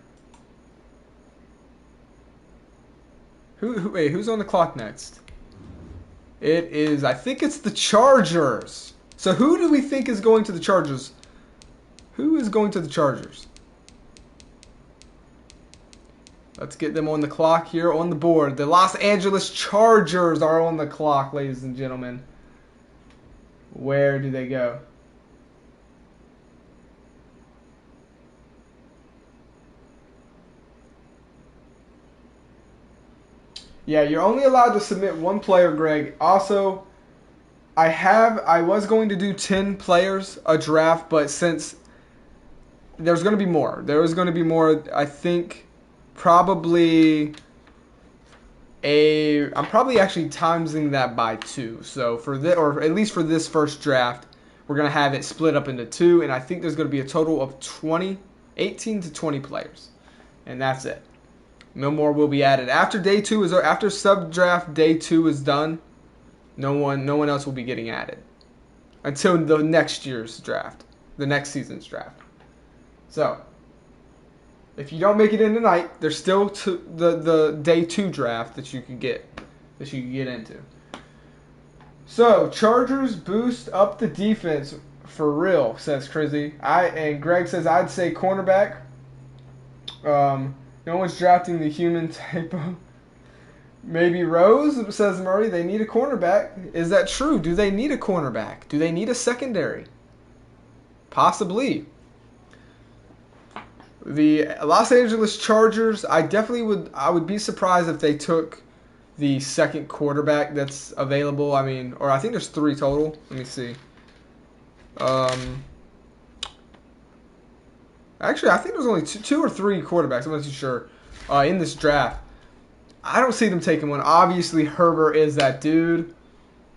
Who's on the clock next? It is, I think it's the Chargers. So who do we think is going to the Chargers? Who is going to the Chargers? Let's get them on the clock here on the board. The Los Angeles Chargers are on the clock, ladies and gentlemen. Where do they go? Yeah, you're only allowed to submit one player, Greg. Also, I was going to do 10 players a draft, but since there's going to be more. There is going to be more, I think, probably I'm probably actually timesing that by 2. So for this, or at least for this first draft, we're going to have it split up into 2, and I think there's going to be a total of 18 to 20 players. And that's it. No more will be added. After sub draft day 2 is done, no one else will be getting added until the next year's draft, the next season's draft. So, if you don't make it in tonight, there's still the day 2 draft that you can get into. So, Chargers boost up the defense for real, says Crizzy. And Greg says I'd say cornerback. No one's drafting the human type of... Maybe Rose, says Murray. They need a cornerback. Is that true? Do they need a cornerback? Do they need a secondary? Possibly. The Los Angeles Chargers, I would be surprised if they took the second quarterback that's available. I mean, or I think there's 3 total. Let me see. Actually, I think there's only 2 or 3 quarterbacks. I'm not too sure in this draft. I don't see them taking one. Obviously, Herbert is that dude.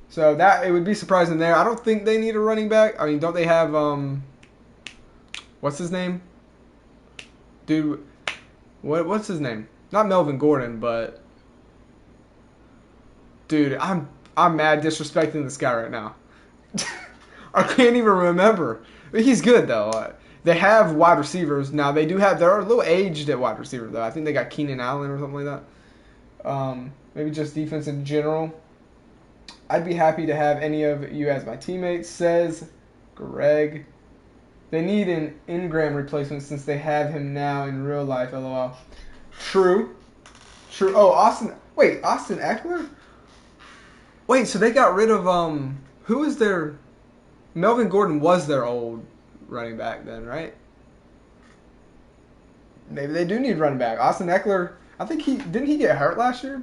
So it would be surprising there. I don't think they need a running back. I mean, don't they have what's his name? Dude, what's his name? Not Melvin Gordon, but dude, I'm mad disrespecting this guy right now. I can't even remember. He's good though. They have wide receivers now. They're a little aged at wide receiver though. I think they got Keenan Allen or something like that. Maybe just defense in general. I'd be happy to have any of you as my teammates, says Greg. They need an Ingram replacement since they have him now in real life, lol. True. True. Oh, Austin. Wait, Austin Eckler? Wait, so they got rid of, who is their, Melvin Gordon was their old running back then, right? Maybe they do need running back. Austin Eckler, I think didn't he get hurt last year?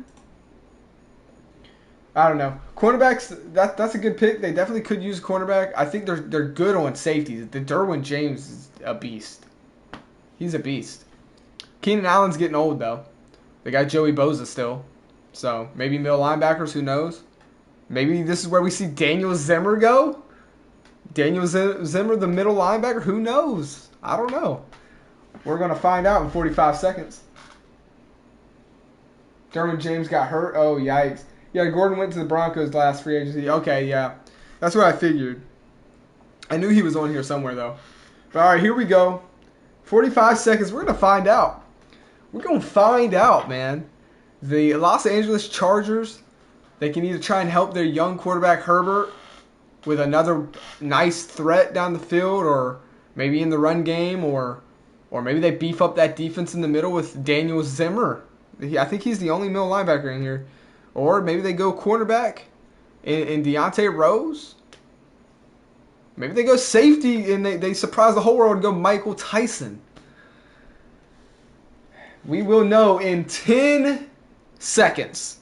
I don't know. Cornerbacks, that's a good pick. They definitely could use a cornerback. I think they're good on safeties. The Derwin James is a beast. He's a beast. Keenan Allen's getting old though. They got Joey Bosa still. So maybe middle linebackers, who knows? Maybe this is where we see Daniel Zimmer go. Daniel Zimmer, the middle linebacker, who knows? I don't know. We're going to find out in 45 seconds. Derwin James got hurt. Oh, yikes. Yeah, Gordon went to the Broncos last free agency. Okay, yeah. That's what I figured. I knew he was on here somewhere, though. But, all right, here we go. 45 seconds. We're going to find out. We're going to find out, man. The Los Angeles Chargers, they can either try and help their young quarterback Herbert with another nice threat down the field, or maybe in the run game, or maybe they beef up that defense in the middle with Daniel Zimmer. I think he's the only middle linebacker in here. Or maybe they go cornerback in Deontay Rose. Maybe they go safety and they surprise the whole world and go Michael Tyson. We will know in 10 seconds.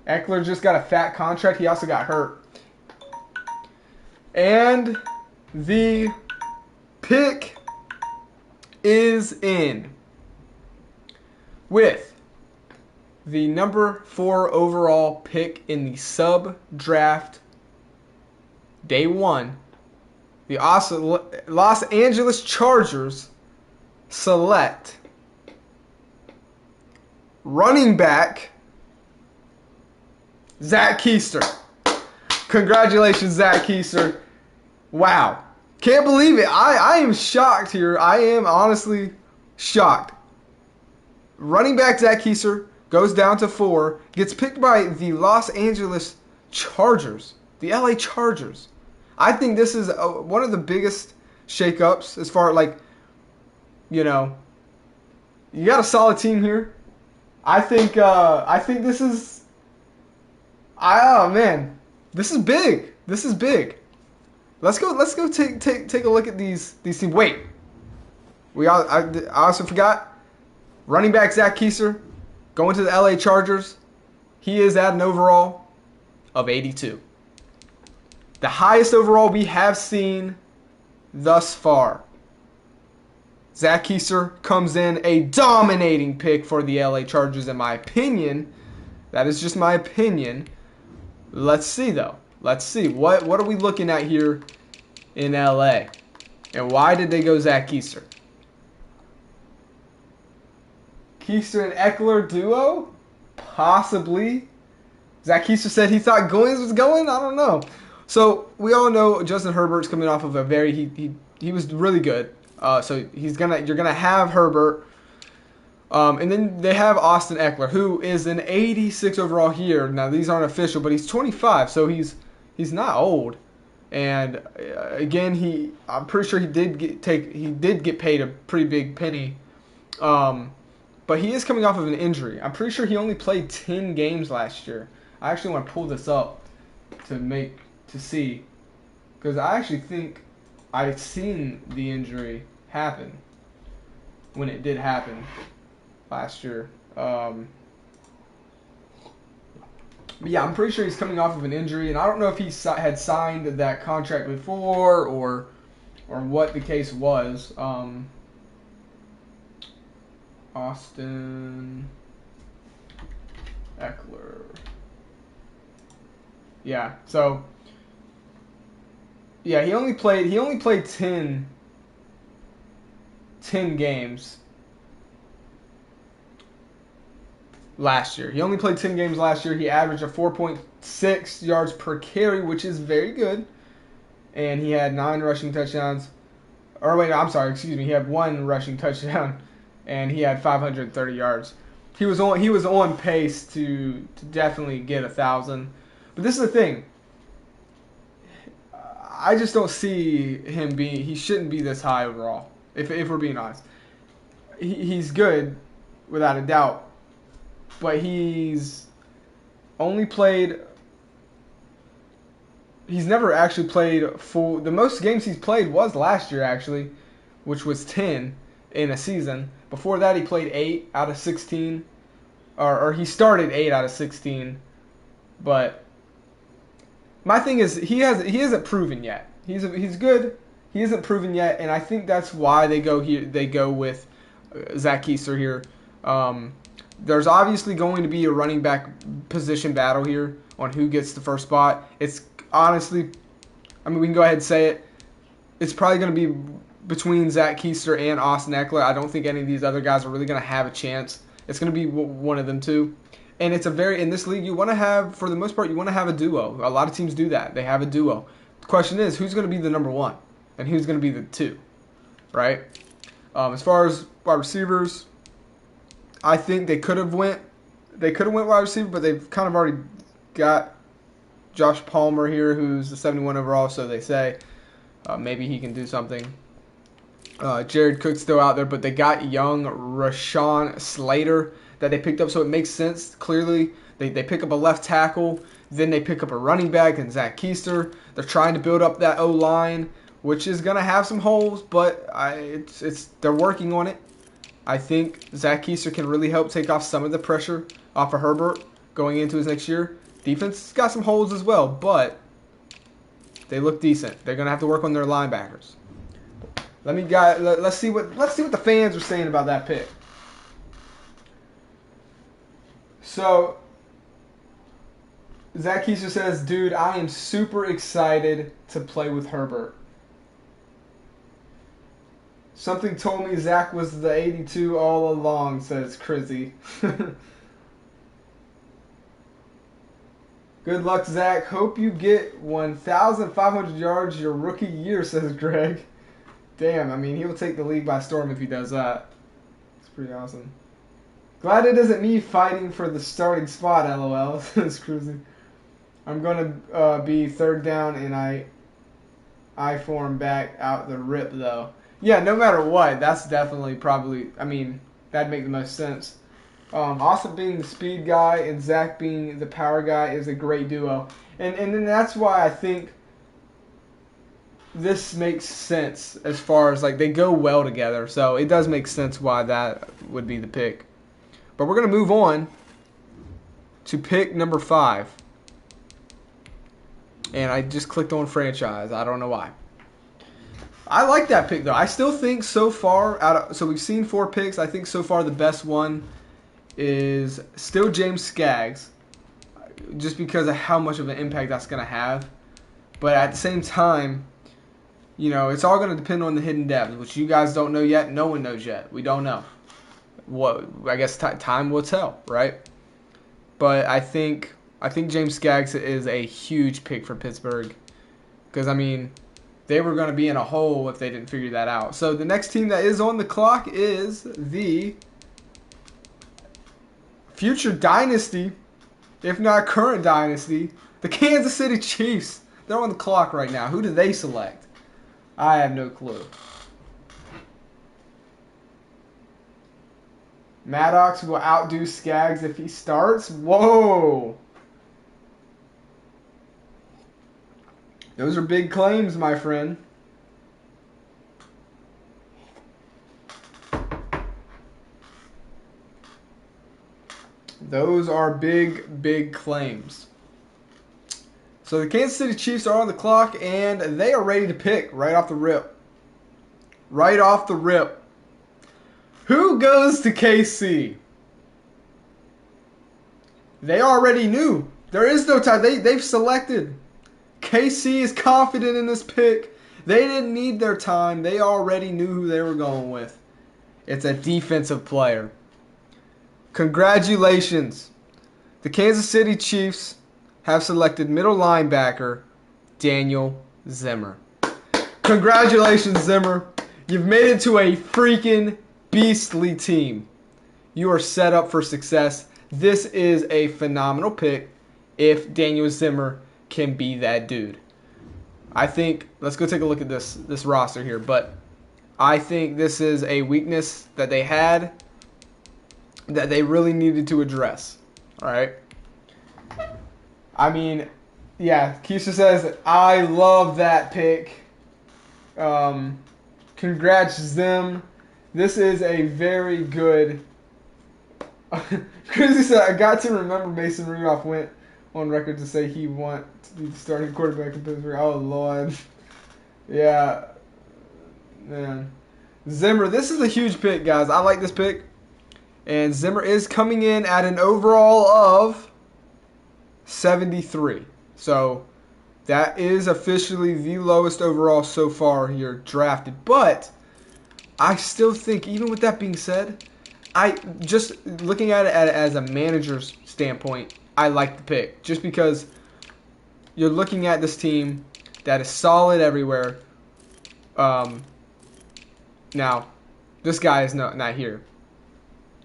Eckler just got a fat contract. He also got hurt. And the pick is in with the number 4 overall pick in the sub-draft day 1. The Los Angeles Chargers select running back Zach Keister. Congratulations, Zach Keister. Wow. Can't believe it. I am shocked here. I am honestly shocked. Running back Zach Keister goes down to 4. Gets picked by the Los Angeles Chargers. The LA Chargers. I think this is one of the biggest shakeups as far as, you got a solid team here. I think this is... Oh, man. This is big. This is big. Let's go take a look at these teams. Wait. I also forgot. Running back Zach Keister going to the LA Chargers. He is at an overall of 82. The highest overall we have seen thus far. Zach Keister comes in a dominating pick for the LA Chargers, in my opinion. That is just my opinion. Let's see, though. Let's see. What are we looking at here in LA? And why did they go Zach Keister? Keister and Eckler duo? Possibly. Zach Keister said he thought Goins was going? I don't know. So, we all know Justin Herbert's coming off of a very... He was really good. So, you're going to have Herbert. And then they have Austin Eckler, who is an 86 overall here. Now, these aren't official, but he's 25, so he's not old. And again, I'm pretty sure he did get paid a pretty big penny. But he is coming off of an injury. I'm pretty sure he only played 10 games last year. I actually want to pull this up to see, because I actually think I've seen the injury happen when it did happen last year. Yeah, I'm pretty sure he's coming off of an injury, and I don't know if he had signed that contract before or what the case was. Austin Eckler. Yeah, so yeah, he only played 10 games last year. He only played 10 games last year. He averaged a 4.6 yards per carry, which is very good. And he had 9 rushing touchdowns. Or wait, I'm sorry, excuse me. He had 1 rushing touchdown and he had 530 yards. He was on pace to definitely get 1,000. But this is the thing. I just don't see him being. He shouldn't be this high overall. If we're being honest, he's good without a doubt, but he's only played. He's never actually played full. The most games he's played was last year actually, which was 10 in a season. Before that, he played 8 out of 16, or he started 8 out of 16, but. My thing is he isn't proven yet. He's good. He isn't proven yet, and I think that's why they go here. They go with Zach Keister here. There's obviously going to be a running back position battle here on who gets the first spot. It's honestly, I mean, we can go ahead and say it. It's probably going to be between Zach Keister and Austin Eckler. I don't think any of these other guys are really going to have a chance. It's going to be one of them two. And it's in this league, you want to have, for the most part, you want to have a duo. A lot of teams do that. They have a duo. The question is, who's going to be the number one? And who's going to be the two? Right? As far as wide receivers, I think they could have went wide receiver, but they've kind of already got Josh Palmer here, who's the 71 overall, so they say. Maybe he can do something. Jared Cook's still out there, but they got young Rashawn Slater that they picked up, so it makes sense. Clearly, they pick up a left tackle, then they pick up a running back and Zach Keister. They're trying to build up that O-line, which is going to have some holes, but they're working on it. I think Zach Keister can really help take off some of the pressure off of Herbert going into his next year. Defense got some holes as well, but they look decent. They're going to have to work on their linebackers. Let's see what the fans are saying about that pick. So, Zach Keister says, dude, I am super excited to play with Herbert. Something told me Zach was the 82 all along, says Crizzy. Good luck, Zach. Hope you get 1,500 yards your rookie year, says Greg. Damn, I mean, he'll take the league by storm if he does that. It's pretty awesome. Glad it isn't me fighting for the starting spot, LOL, says Cruzy. I'm going to be third down, and I form back out the rip, though. Yeah, no matter what, that's definitely probably, I mean, that'd make the most sense. Austin being the speed guy and Zach being the power guy is a great duo. And then that's why I think this makes sense as far as, like, they go well together. So it does make sense why that would be the pick. But we're going to move on to pick number 5. And I just clicked on franchise. I don't know why. I like that pick, though. I still think so far, so we've seen 4 picks. I think so far the best one is still James Skaggs, just because of how much of an impact that's going to have. But at the same time, you know, it's all going to depend on the hidden depth, which you guys don't know yet. No one knows yet. We don't know. What I guess time will tell, right? But I think James Skaggs is a huge pick for Pittsburgh because, I mean, they were going to be in a hole if they didn't figure that out. So the next team that is on the clock is the future dynasty, if not current dynasty, the Kansas City Chiefs. They're on the clock right now. Who do they select? I have no clue. Maddox will outdo Skaggs if he starts. Whoa. Those are big claims, my friend. Those are big, big claims. So the Kansas City Chiefs are on the clock, and they are ready to pick right off the rip. Right off the rip. Who goes to KC? They already knew. There is no time. They've selected. KC is confident in this pick. They didn't need their time. They already knew who they were going with. It's a defensive player. Congratulations. The Kansas City Chiefs have selected middle linebacker Daniel Zimmer. Congratulations, Zimmer. You've made it to a freaking beastly team. You are set up for success. This is a phenomenal pick if Daniel Zimmer can be that dude. I think, let's go take a look at this roster here, but I think this is a weakness that they had that they really needed to address. All right. I mean, yeah, Keisha says, I love that pick. Congrats, Zim. This is a very good. Chrissy said, I got to remember Mason Rudolph went on record to say he wants to be the starting quarterback in Pittsburgh. Oh, Lord. Yeah. Man. Zimmer, this is a huge pick, guys. I like this pick. And Zimmer is coming in at an overall of 73. So that is officially the lowest overall so far here drafted. But I still think, even with that being said, I just looking at it as a manager's standpoint, I like the pick. Just because you're looking at this team that is solid everywhere. Now, this guy is not here.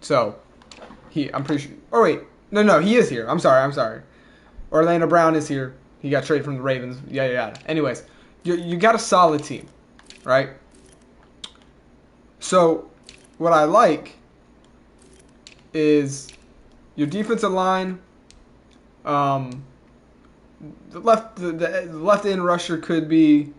So, I'm pretty sure. Oh, wait. No, he is here. I'm sorry. Orlando Brown is here. He got traded from the Ravens. Yeah. Anyways, you got a solid team, right? So, what I like is your defensive line. The left end rusher could be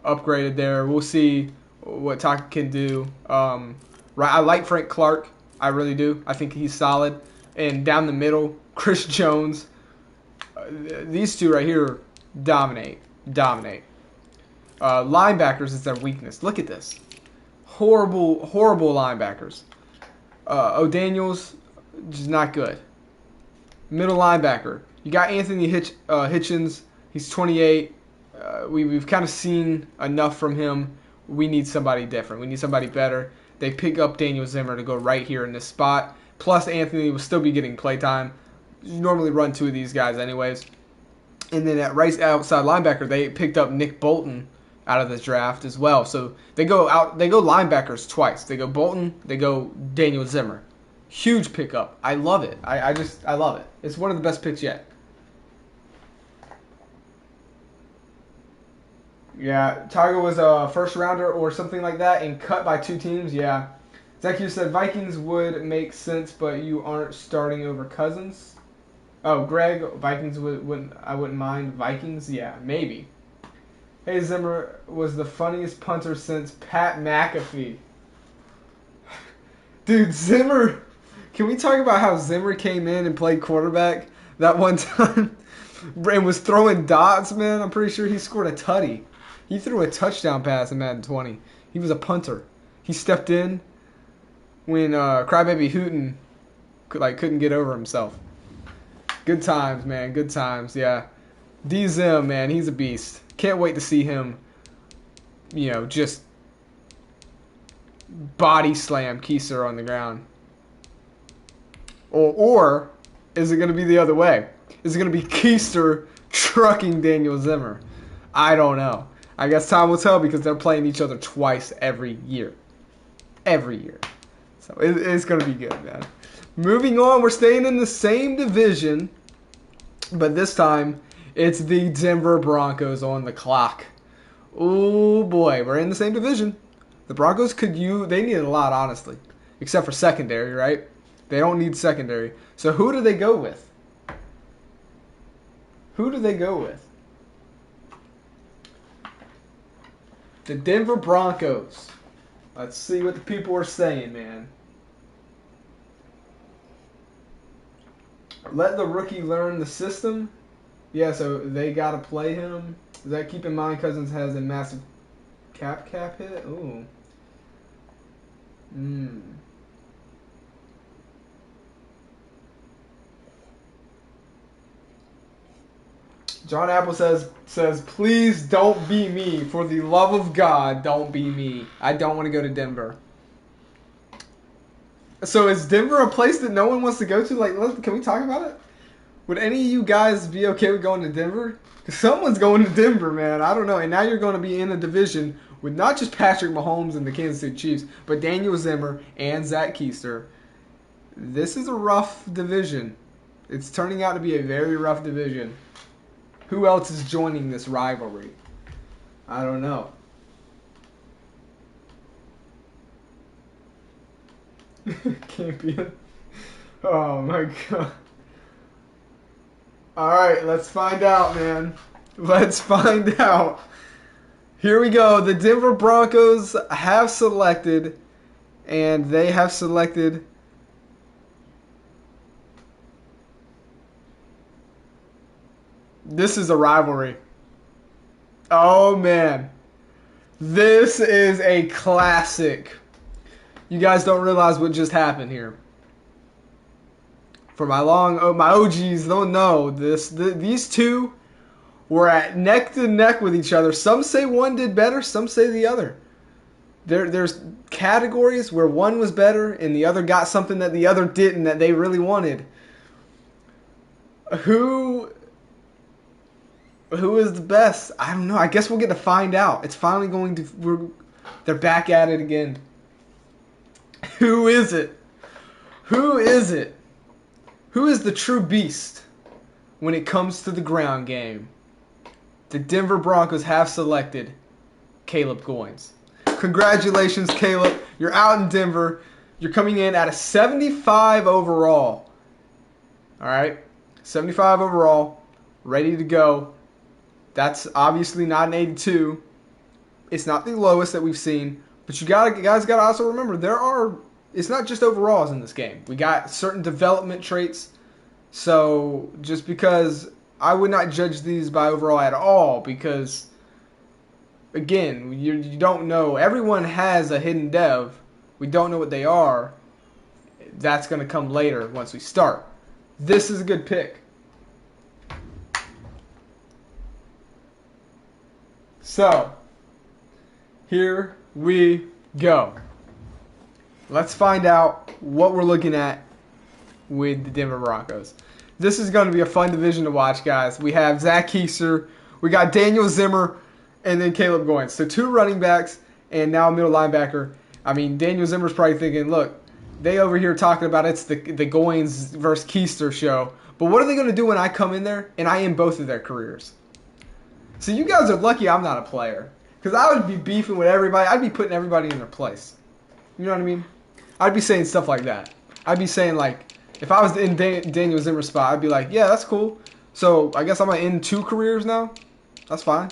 upgraded there. We'll see what Taka can do. Right, I like Frank Clark. I really do. I think he's solid. And down the middle, Chris Jones. These two right here dominate. Linebackers is their weakness. Look at this. Horrible linebackers. O'Daniels, just not good. Middle linebacker. You got Anthony Hitchens. He's 28. We've kind of seen enough from him. We need somebody different. We need somebody better. They pick up Daniel Zimmer to go right here in this spot. Plus, Anthony will still be getting playtime. You normally run two of these guys anyways. And then at right outside linebacker, they picked up Nick Bolton out of this draft as well. So they go linebackers twice. They go Bolton, they go Daniel Zimmer. Huge pickup. I love it. I love it. It's one of the best picks yet. Yeah, Tiger was a first rounder or something like that and cut by two teams. Yeah. Zach, said Vikings would make sense, but you aren't starting over Cousins. Oh, Greg, Vikings I wouldn't mind. Vikings, yeah, maybe. Hey, Zimmer was the funniest punter since Pat McAfee. Dude, Zimmer. Can we talk about how Zimmer came in and played quarterback that one time and was throwing dots, man? I'm pretty sure he scored a tutty. He threw a touchdown pass in Madden 20. He was a punter. He stepped in when Crybaby Hooten couldn't get over himself. Good times, man. Good times, yeah. D-Zim, man, he's a beast. Can't wait to see him, just body slam Keister on the ground. Or is it going to be the other way? Is it going to be Keister trucking Daniel Zimmer? I don't know. I guess time will tell because they're playing each other twice every year. So it's going to be good, man. Moving on, we're staying in the same division, but this time it's the Denver Broncos on the clock. Oh boy, we're in the same division. The Broncos they needed a lot, honestly, except for secondary, right? They don't need secondary. So who do they go with? The Denver Broncos. Let's see what the people are saying, man. Let the rookie learn the system. Yeah, so they got to play him. Does that keep in mind Cousins has a massive cap hit? Ooh. John Apple says, please don't be me. For the love of God, don't be me. I don't want to go to Denver. So is Denver a place that no one wants to go to? Can we talk about it? Would any of you guys be okay with going to Denver? Because someone's going to Denver, man. I don't know. And now you're going to be in a division with not just Patrick Mahomes and the Kansas City Chiefs, but Daniel Zimmer and Zach Keister. This is a rough division. It's turning out to be a very rough division. Who else is joining this rivalry? I don't know. Campion. Oh my god. Alright, let's find out, man. Let's find out. Here we go. The Denver Broncos have selected, and they have selected this is a rivalry. Oh my. This is a classic. You guys don't realize what just happened here. For my OGs don't know this. These two were at neck to neck with each other. Some say one did better. Some say the other. There's categories where one was better and the other got something that the other didn't that they really wanted. Who is the best? I don't know. I guess we'll get to find out. It's finally going to. They're back at it again. Who is it? Who is it? Who is the true beast when it comes to the ground game? The Denver Broncos have selected Caleb Goins. Congratulations, Caleb. You're out in Denver. You're coming in at a 75 overall. All right? 75 overall. Ready to go. That's obviously not an 82. It's not the lowest that we've seen. But you guys got to also remember, it's not just overalls in this game. We got certain development traits. So just because I would not judge these by overall at all, because again, you don't know. Everyone has a hidden dev. We don't know what they are. That's going to come later once we start. This is a good pick. So, here we go. Let's find out what we're looking at with the Denver Broncos. This is going to be a fun division to watch, guys. We have Zach Keister, we got Daniel Zimmer, and then Caleb Goins. So 2 running backs and now a middle linebacker. I mean, Daniel Zimmer's probably thinking, look, they over here talking about it's the Goins versus Keister show. But what are they going to do when I come in there and I end both of their careers? So you guys are lucky I'm not a player. Because I would be beefing with everybody. I'd be putting everybody in their place. You know what I mean? I'd be saying stuff like that. I'd be saying, like, if I was in Daniel Zimmer's spot, I'd be like, yeah, that's cool. So I guess I'm going to end 2 careers now? That's fine.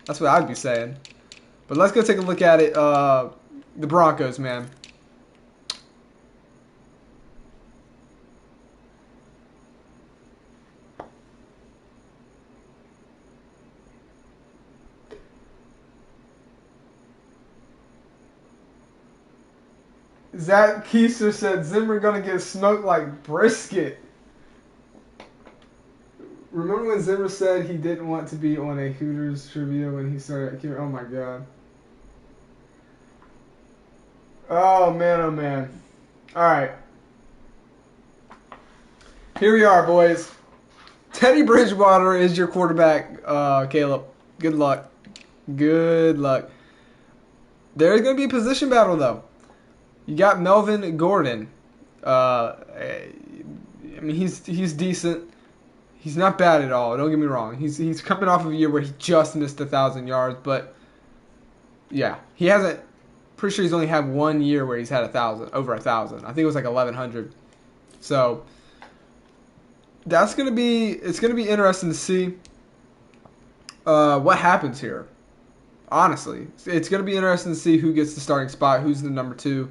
That's what I'd be saying. But let's go take a look at it. The Broncos, man. Zach Keister said Zimmer gonna get smoked like brisket. Remember when Zimmer said he didn't want to be on a Hooters trivia when he started? Oh my god. Oh man, oh man. Alright. Here we are, boys. Teddy Bridgewater is your quarterback, Caleb. Good luck. Good luck. There's going to be a position battle, though. You got Melvin Gordon. I mean, he's decent. He's not bad at all. Don't get me wrong. He's coming off of a year where he just missed 1,000 yards, but yeah, he hasn't. Pretty sure he's only had 1 year where he's had over 1,000. I think it was like 1,100. So it's gonna be interesting to see what happens here. Honestly, it's gonna be interesting to see who gets the starting spot, who's the number 2.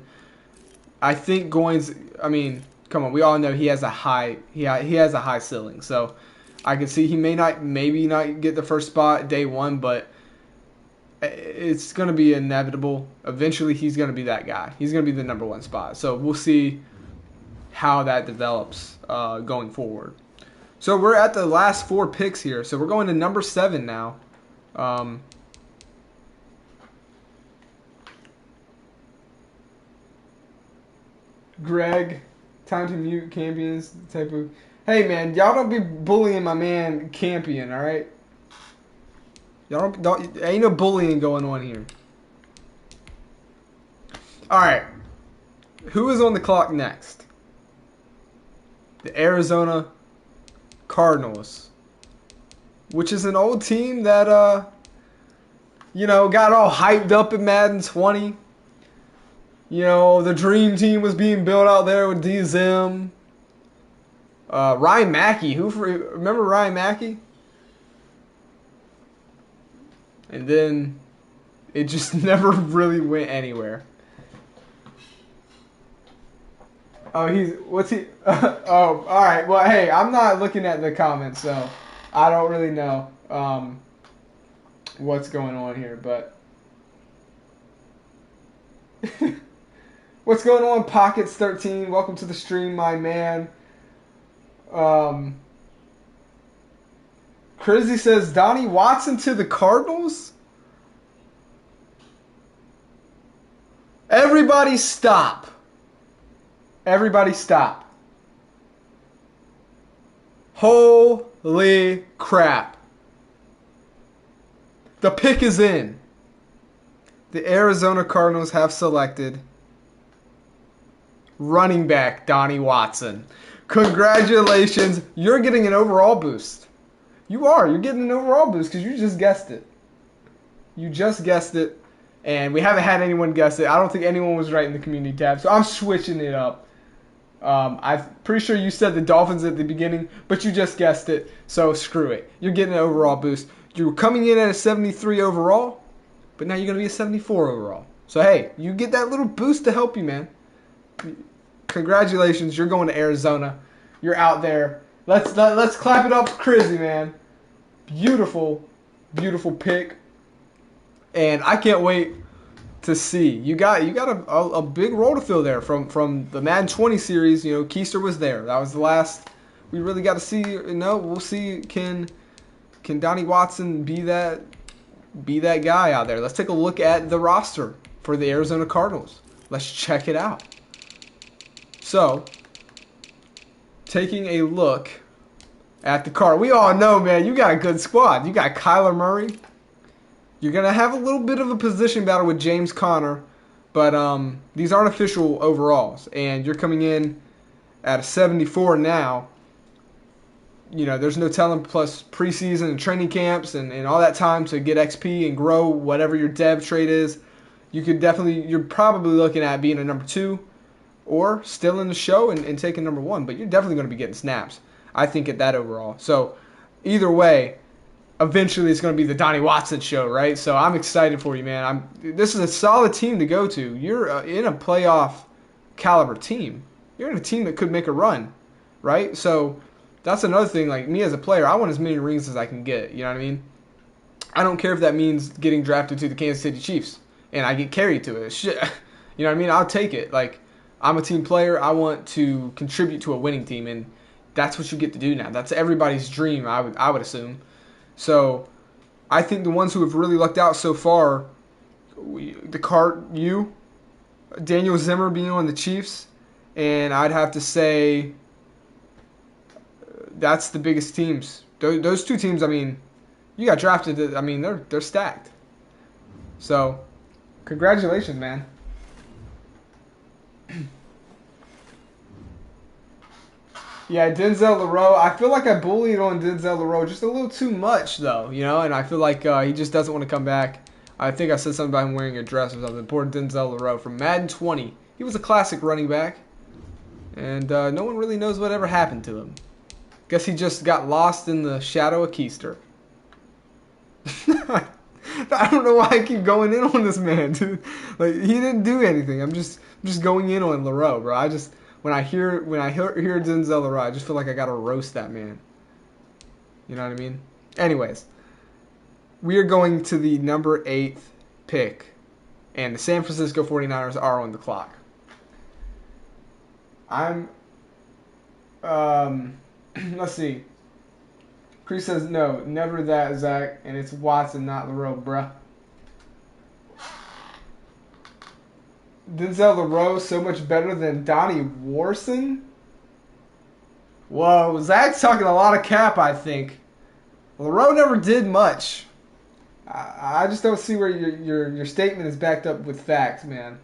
I think Goins. I mean, come on, we all know he has a high. He has a high ceiling, so I can see he maybe not get the first spot day 1, but it's going to be inevitable. Eventually, he's going to be that guy. He's going to be the number 1 spot. So we'll see how that develops going forward. So we're at the last 4 picks here. So we're going to number 7 now. Greg, time to mute Campions type of. Hey man, y'all don't be bullying my man Campion, all right? Y'all don't ain't no bullying going on here. All right. Who is on the clock next? The Arizona Cardinals, which is an old team that got all hyped up in Madden 20. The dream team was being built out there with D Zim. Ryan Mackey. Remember Ryan Mackey? And then it just never really went anywhere. What's he? Oh, all right. Well, hey, I'm not looking at the comments, so I don't really know what's going on here. But what's going on, Pockets 13? Welcome to the stream, my man. Crizzy says Donnie Watson to the Cardinals. Everybody stop. Everybody stop. Holy crap. The pick is in. The Arizona Cardinals have selected running back Donnie Watson. Congratulations. You're getting an overall boost. You are. You're getting an overall boost because you just guessed it. You just guessed it. And we haven't had anyone guess it. I don't think anyone was right in the community tab. So I'm switching it up. I'm pretty sure you said the Dolphins at the beginning, but you just guessed it, so screw it. You're getting an overall boost. You were coming in at a 73 overall, but now you're going to be a 74 overall. So, hey, you get that little boost to help you, man. Congratulations. You're going to Arizona. You're out there. Let's clap it up for Crizzy, man. Beautiful, beautiful pick. And I can't wait to see. You got a big role to fill there from the Madden 20 series. Keister was there. That was the last we really got to see. We'll see can Donnie Watson be that guy out there. Let's take a look at the roster for the Arizona Cardinals. Let's check it out. So, taking a look at the card. We all know, man, you got a good squad. You got Kyler Murray. You're going to have a little bit of a position battle with James Conner, but these aren't official overalls, and you're coming in at a 74 now. There's no telling, plus preseason and training camps and all that time to get XP and grow whatever your dev trade is. You're probably looking at being a number 2 or still in the show and taking number 1, but you're definitely going to be getting snaps, I think, at that overall. So either way, eventually it's going to be the Donnie Watson show, right? So I'm excited for you, man. This is a solid team to go to. You're in a playoff caliber team. You're in a team that could make a run, right? So that's another thing. Like, me as a player, I want as many rings as I can get. You know what I mean? I don't care if that means getting drafted to the Kansas City Chiefs and I get carried to it. Shit. You know what I mean? I'll take it. Like, I'm a team player. I want to contribute to a winning team, and that's what you get to do now. That's everybody's dream, I would assume. So, I think the ones who have really lucked out so far, Daniel Zimmer being on the Chiefs, and I'd have to say that's the biggest teams. Those two teams, I mean, you got drafted. I mean, they're stacked. So, congratulations, man. Yeah, Denzel LaRoe. I feel like I bullied on Denzel LaRoe just a little too much, though, and I feel like he just doesn't want to come back. I think I said something about him wearing a dress or something. Poor Denzel LaRoe from Madden 20. He was a classic running back, and no one really knows whatever happened to him. Guess he just got lost in the shadow of Keister. I don't know why I keep going in on this man, dude. Like, he didn't do anything. I'm just going in on LaRoe, bro. When I hear Denzel LaRoe, I just feel like I gotta roast that man. You know what I mean? Anyways, we are going to the number 8th pick, and the San Francisco 49ers are on the clock. Let's see. Chris says, no, never that, Zach, and it's Watson, not LaRoe, bruh. Denzel LaRoe so much better than Donnie Warson? Whoa, Zach's talking a lot of cap, I think. LaRoe never did much. I just don't see where your statement is backed up with facts, man.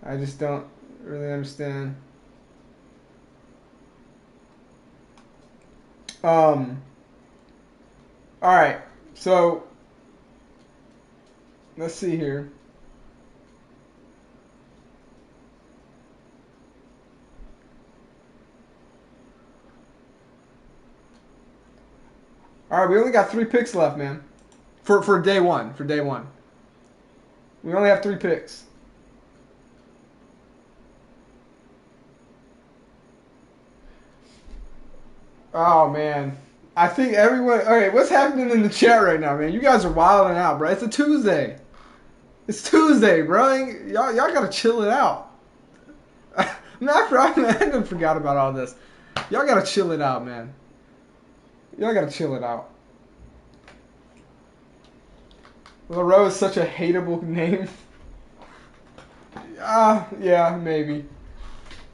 I just don't really understand. All right. So let's see here. All right, we only got 3 picks left, man. For day one. For day one, we only have 3 picks. Oh man, I think everyone. All right, what's happening in the chat right now, man? You guys are wilding out, bro. It's a Tuesday. It's Tuesday, bro. Y'all gotta chill it out. I forgot about all this. Y'all gotta chill it out, man. Y'all gotta chill it out. LaRoe is such a hateable name. Yeah, maybe.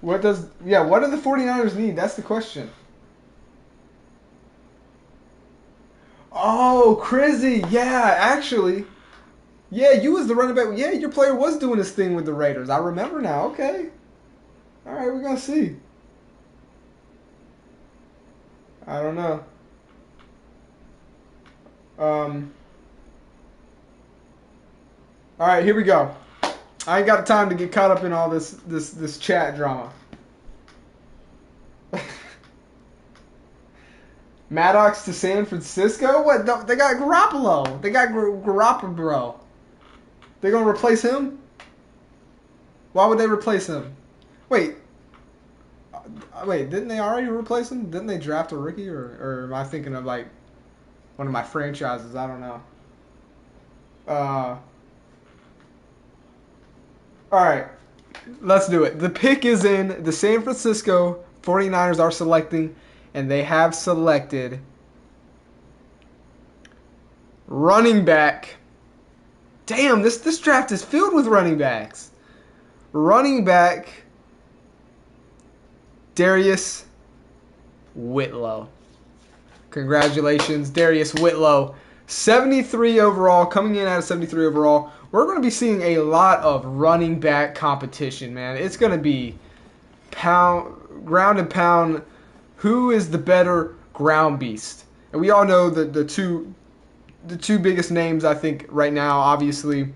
What do the 49ers need? That's the question. Oh, Crizzy. Yeah, actually. Yeah, you was the running back. Yeah, your player was doing this thing with the Raiders. I remember now. Okay. All right, we're going to see. I don't know. All right, here we go. I ain't got time to get caught up in all this chat drama. Maddox to San Francisco? What? No, they got Garoppolo. They got Garoppolo. They're going to replace him? Why would they replace him? Wait, didn't they already replace him? Didn't they draft a rookie? Or am I thinking of, like, one of my franchises? I don't know. All right, let's do it. The pick is in. The San Francisco 49ers are selecting, and they have selected running back. Damn, this draft is filled with running backs. Running back Darius Whitlow. Congratulations, Darius Whitlow. 73 overall, coming in at a 73 overall. We're going to be seeing a lot of running back competition, man. It's going to be ground and pound. Who is the better ground beast? And we all know the two biggest names, I think, right now, obviously,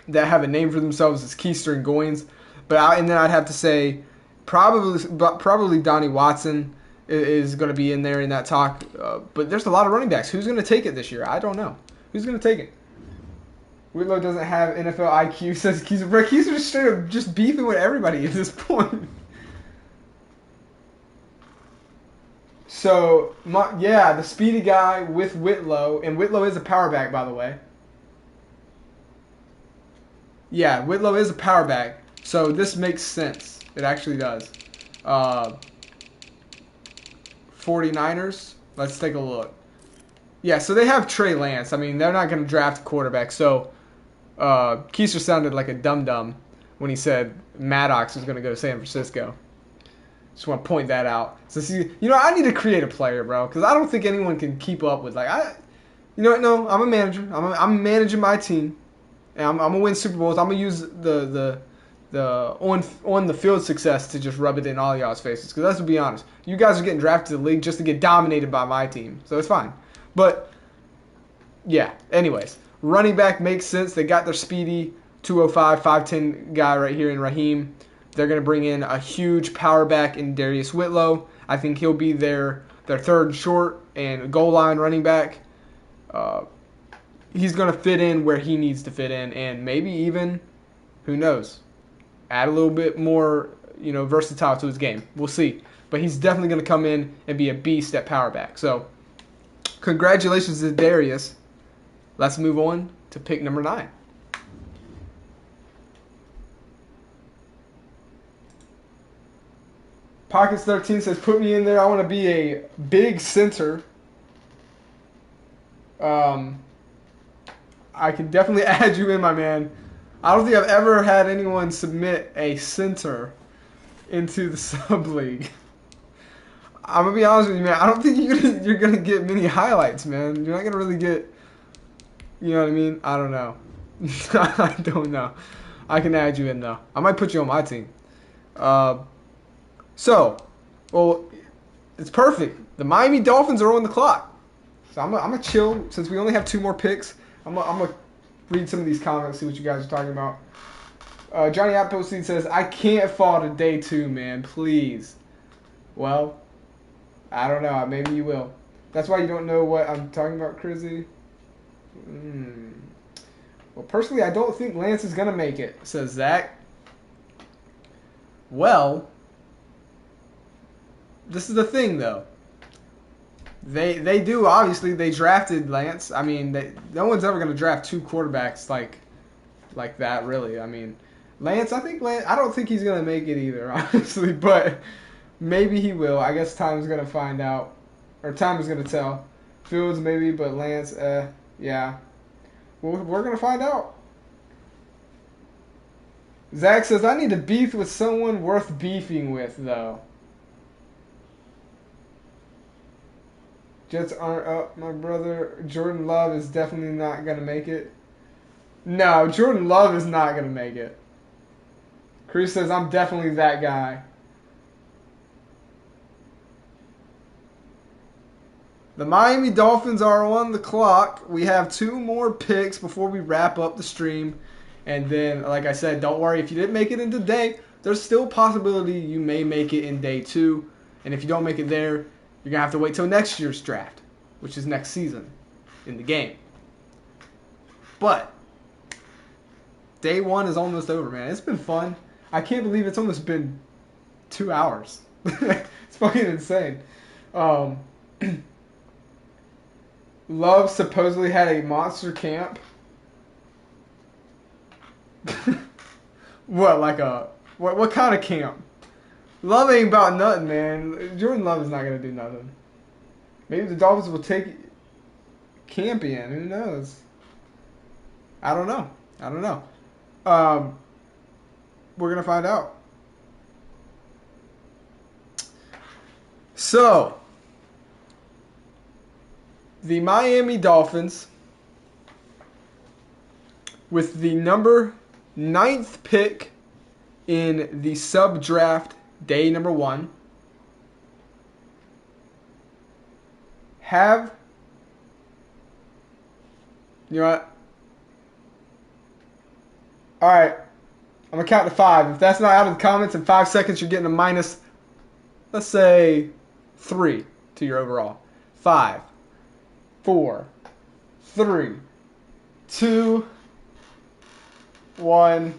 that have a name for themselves is Keister and Goins. And then I'd have to say probably Donnie Watson is going to be in there in that talk. But there's a lot of running backs. Who's going to take it this year? I don't know. Who's going to take it? Whitlow doesn't have NFL IQ, says Keister. Bro, Keister just straight up just beefing with everybody at this point. So, the speedy guy with Whitlow. And Whitlow is a power back, by the way. Yeah, Whitlow is a power back. So this makes sense. It actually does. 49ers. Let's take a look. Yeah, so they have Trey Lance. I mean, they're not going to draft a quarterback. So Keister sounded like a dum-dum when he said Maddox was going to go to San Francisco. Just want to point that out. So see, I need to create a player, bro, because I don't think anyone can keep up with you know what? No, I'm a manager. I'm managing my team, and I'm gonna win Super Bowls. I'm gonna use the on the field success to just rub it in all y'all's faces. Because let's be honest, you guys are getting drafted to the league just to get dominated by my team, so it's fine. But yeah, anyways, running back makes sense. They got their speedy 205, 5'10" guy right here in Raheem. They're going to bring in a huge power back in Darius Whitlow. I think he'll be their third short and goal line running back. He's going to fit in where he needs to fit in, and maybe even, who knows, add a little bit more, versatile to his game. We'll see. But he's definitely going to come in and be a beast at power back. So, congratulations to Darius. Let's move on to pick number 9. Pockets 13 says, put me in there. I want to be a big center. I can definitely add you in, my man. I don't think I've ever had anyone submit a center into the sub-league. I'm going to be honest with you, man. I don't think you're going to get many highlights, man. You're not going to really get, you know what I mean? I don't know. I don't know. I can add you in though. I might put you on my team. Uh, well, it's perfect. The Miami Dolphins are on the clock. So I'm gonna chill since we only have 2 more picks. I'm gonna read some of these comments, see what you guys are talking about. Johnny Appleseed says, I can't fall to day 2, man. Please. Well, I don't know. Maybe you will. That's why you don't know what I'm talking about, Crizzy. Well, personally, I don't think Lance is going to make it, says Zach. Well, this is the thing, though. They do, obviously. They drafted Lance. I mean, no one's ever going to draft 2 quarterbacks like that, really. I mean, Lance, I don't think he's going to make it either, honestly. But maybe he will. I guess time's going to find out. Or time is going to tell. Fields, maybe, but Lance, yeah. Well, we're going to find out. Zach says, I need to beef with someone worth beefing with, though. Jets aren't up, my brother. Jordan Love is definitely not going to make it. No, Jordan Love is not going to make it. Chris says, I'm definitely that guy. The Miami Dolphins are on the clock. We have 2 more picks before we wrap up the stream. And then, like I said, don't worry. If you didn't make it in today, there's still a possibility you may make it in day 2. And if you don't make it there, you're going to have to wait till next year's draft, which is next season in the game. But day 1 is almost over, man. It's been fun. I can't believe it's almost been 2 hours. It's fucking insane. Love supposedly had a monster camp. What kind of camp? Love ain't about nothing, man. Jordan Love is not gonna do nothing. Maybe the Dolphins will take camp in. Who knows? I don't know. We're gonna find out. So, the Miami Dolphins, with the number 9th pick in the sub-draft day number 1, have, you know what? All right, I'm going to count to 5. If that's not out of the comments in 5 seconds, you're getting a minus, let's say, 3 to your overall. 5, 4, 3, 2, 1.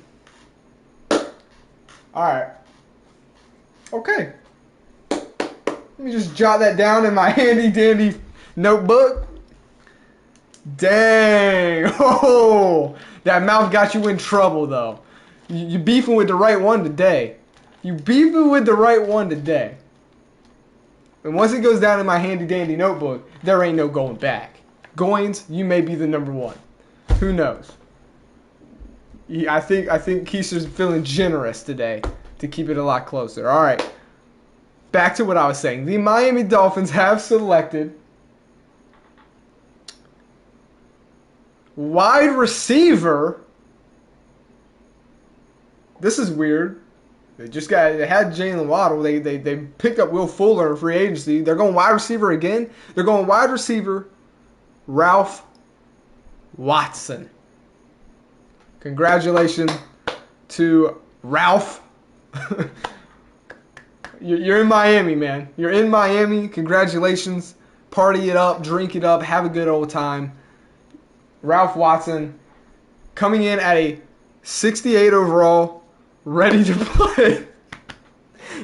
Alright. Okay. Let me just jot that down in my handy dandy notebook. Dang. Oh, that mouth got you in trouble, though. You beefing with the right one today. And once it goes down in my handy dandy notebook, there ain't no going back. Goins, you may be the number 1. Who knows? I think Keisha's feeling generous today to keep it a lot closer. All right. Back to what I was saying. The Miami Dolphins have selected wide receiver. This is weird. They had Jalen Waddle. They picked up Will Fuller in free agency. They're going wide receiver again. They're going wide receiver Ralph Watson. Congratulations to Ralph. You're in Miami, man. You're in Miami. Congratulations. Party it up, drink it up, have a good old time. Ralph Watson coming in at a 68 overall, ready to play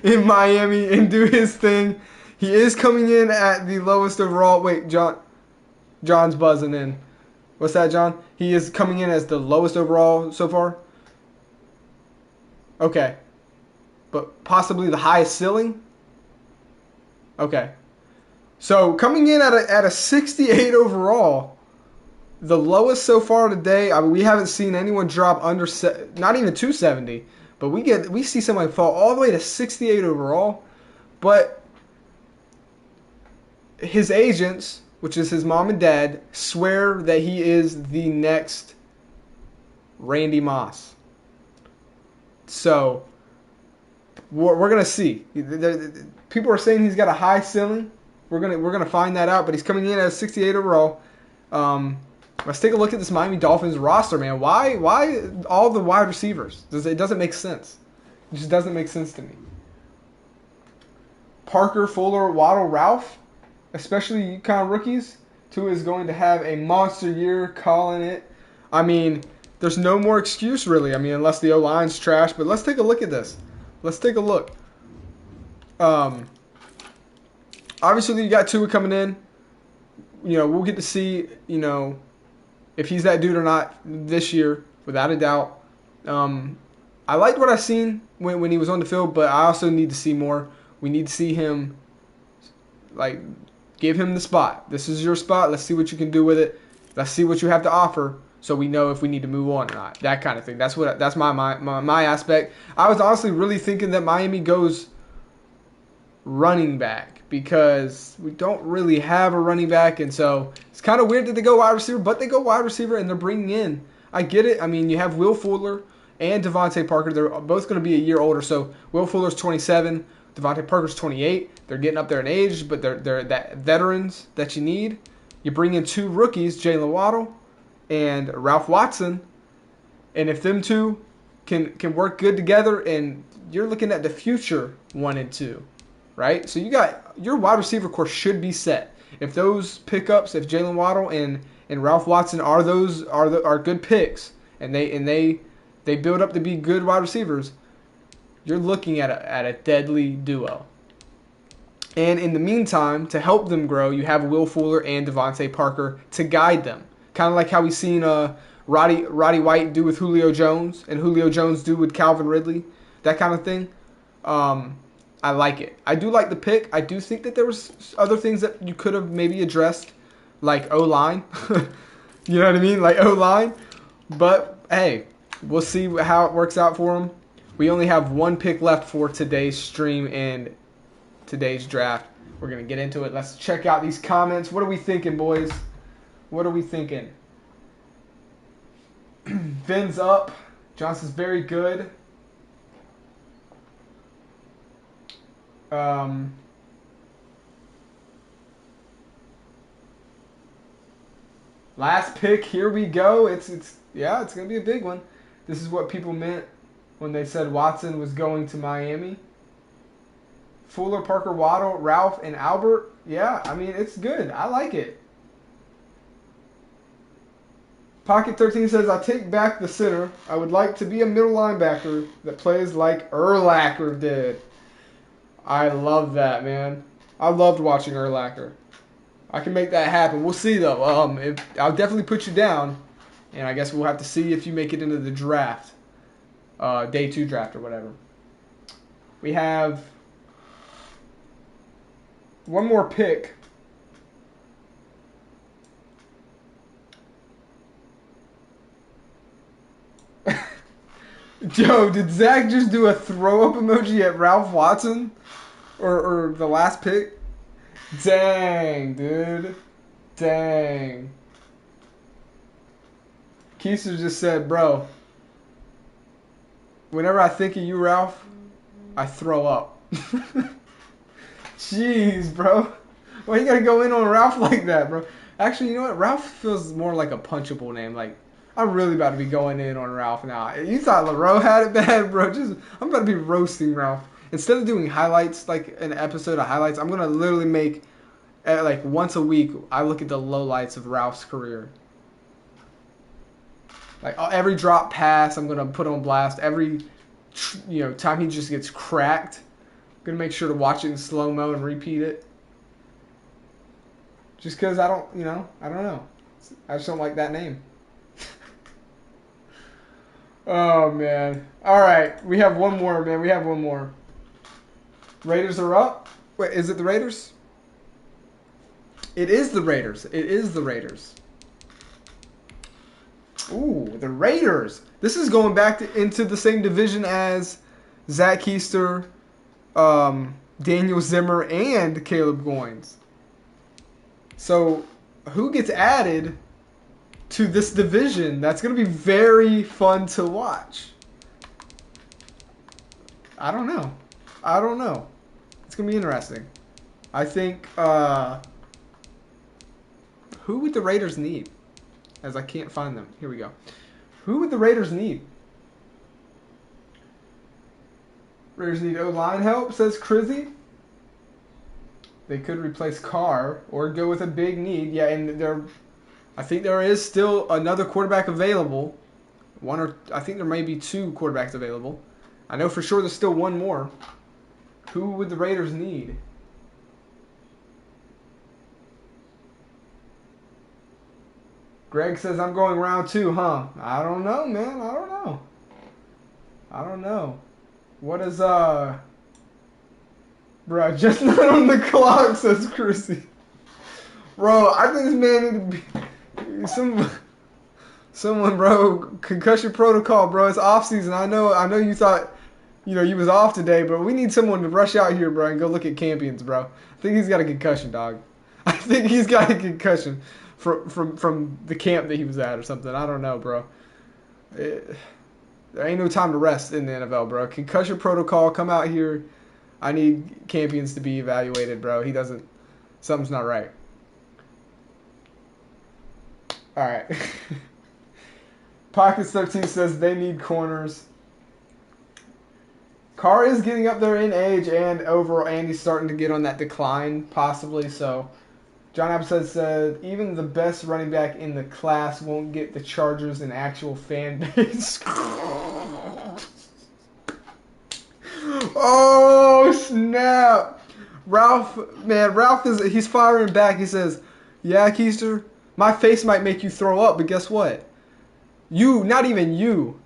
in Miami and do his thing. He is coming in at the lowest overall. Wait, John's buzzing in. What's that, John? He is coming in as the lowest overall so far? Okay. But possibly the highest ceiling? Okay. So coming in at a 68 overall, the lowest so far today. I mean, we haven't seen anyone drop under, not even 270, but we see somebody fall all the way to 68 overall. But his agents, which is his mom and dad, swear that he is the next Randy Moss. So we're gonna see. People are saying he's got a high ceiling. We're gonna find that out. But he's coming in at 68 overall. Let's take a look at this Miami Dolphins roster, man. Why all the wide receivers? It doesn't make sense. It just doesn't make sense to me. Parker, Fuller, Waddle, Ralph, especially kind of rookies. Tua is going to have a monster year, calling it. I mean, there's no more excuse really. I mean, unless the O-line's trash. But let's take a look at this. Let's take a look. Obviously, you got Tua coming in. You know, we'll get to see, you know, if he's that dude or not this year, without a doubt. I liked what I seen when he was on the field, but I also need to see more. We need to see him, like, give him the spot. This is your spot. Let's see what you can do with it. Let's see what you have to offer, so we know if we need to move on or not. That kind of thing. That's my aspect. I was honestly really thinking that Miami goes running back because we don't really have a running back, and so it's kind of weird that they go wide receiver, but they go wide receiver and they're bringing in. I get it. I mean, you have Will Fuller and Devontae Parker. They're both going to be a year older. So Will Fuller's 27, Devontae Parker's 28. They're getting up there in age, but they're that veterans that you need. You bring in two rookies, Jalen Waddle and Ralph Watson, and if them two can work good together, and you're looking at the future 1 and 2, right? So you got your wide receiver core should be set. If those pickups, if Jalen Waddle and Ralph Watson are good picks, and they build up to be good wide receivers, you're looking at a deadly duo. And in the meantime, to help them grow, you have Will Fuller and Devontae Parker to guide them. Kind of like how we've seen Roddy White do with Julio Jones and Julio Jones do with Calvin Ridley, that kind of thing. I like it. I do like the pick. I do think that there was other things that you could have maybe addressed, like O-line. You know what I mean? Like O-line. But, hey, we'll see how it works out for them. We only have one pick left for today's stream and today's draft. We're going to get into it. Let's check out these comments. What are we thinking, boys? What are we thinking? Vin's up. Johnson's very good. Last pick, here we go. It's gonna be a big one. This is what people meant when they said Watson was going to Miami. Fuller, Parker, Waddle, Ralph, and Albert. Yeah, I mean, it's good. I like it. Pocket 13 says, I take back the center. I would like to be a middle linebacker that plays like Urlacher did. I love that, man. I loved watching Urlacher. I can make that happen. We'll see, though. I'll definitely put you down, and I guess we'll have to see if you make it into the draft, day 2 draft or whatever. We have one more pick. Joe, did Zach just do a throw-up emoji at Ralph Watson? Or the last pick? Dang, dude. Dang. Keister just said, bro, whenever I think of you, Ralph, I throw up. Jeez, bro. Why you gotta go in on Ralph like that, bro? Actually, you know what? Ralph feels more like a punchable name. Like, I'm really about to be going in on Ralph now. You thought LaRoe had it bad, bro. I'm about to be roasting Ralph. Instead of doing highlights, like an episode of highlights, I'm going to literally make, like once a week, I look at the lowlights of Ralph's career. Like every drop pass, I'm going to put on blast. Every, time he just gets cracked, I'm going to make sure to watch it in slow-mo and repeat it. Just because I don't know. I just don't like that name. Oh, man. All right. We have one more, man. We have one more. Raiders are up. Wait, is it the Raiders? It is the Raiders. It is the Raiders. Ooh, the Raiders. This is going back into the same division as Zach Keister, Daniel Zimmer, and Caleb Goins. So, who gets added to this division? That's going to be very fun to watch. I don't know. I don't know. It's gonna be interesting. I think. Who would the Raiders need? As I can't find them. Here we go. Who would the Raiders need? Raiders need O-line help, says Crizzy. They could replace Carr or go with a big need. Yeah, and I think there is still another quarterback available. I think there may be 2 quarterbacks available. I know for sure there's still one more. Who would the Raiders need? Greg says, I'm going round 2, huh? I don't know, man. I don't know. I don't know. What is, Bro, just not on the clock, says Chrissy. Bro, I think this man need to be... Someone, bro, concussion protocol, bro. It's off season. I know you thought, you was off today, but we need someone to rush out here, bro, and go look at Campions, bro. I think he's got a concussion, dog. I think he's got a concussion from the camp that he was at or something. I don't know, bro. There ain't no time to rest in the NFL, bro. Concussion protocol, come out here. I need Campions to be evaluated, bro. Something's not right. All right. Pockets 13 says they need corners. Carr is getting up there in age and overall, and he's starting to get on that decline, possibly. So, John Absett said, even the best running back in the class won't get the Chargers an actual fan base. Oh, snap. Ralph he's firing back. He says, yeah, Keister, my face might make you throw up, but guess what? Not even you,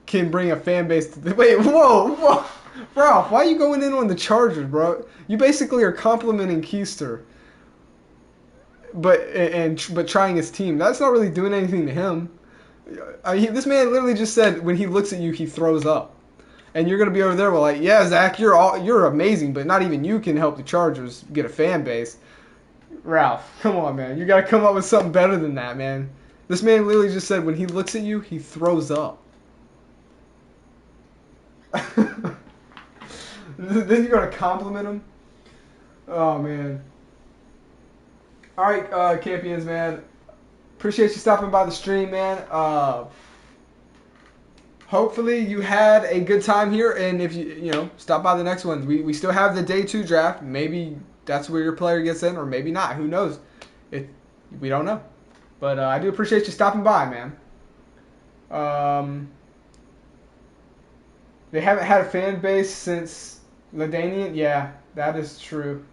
can bring a fan base to the... Wait, whoa. Ralph, why are you going in on the Chargers, bro? You basically are complimenting Keister, but trying his team. That's not really doing anything to him. This man literally just said when he looks at you, he throws up. And you're going to be over there like, yeah, Zach, you're amazing, but not even you can help the Chargers get a fan base. Ralph, come on, man. You got to come up with something better than that, man. This man literally just said when he looks at you, he throws up. Then you're going to compliment him? Oh, man. All right, Campions, man. Appreciate you stopping by the stream, man. Hopefully you had a good time here, and if you stop by the next one. We still have the day 2 draft. Maybe that's where your player gets in, or maybe not. Who knows? We don't know. But I do appreciate you stopping by, man. They haven't had a fan base since LaDainian. Yeah, that is true.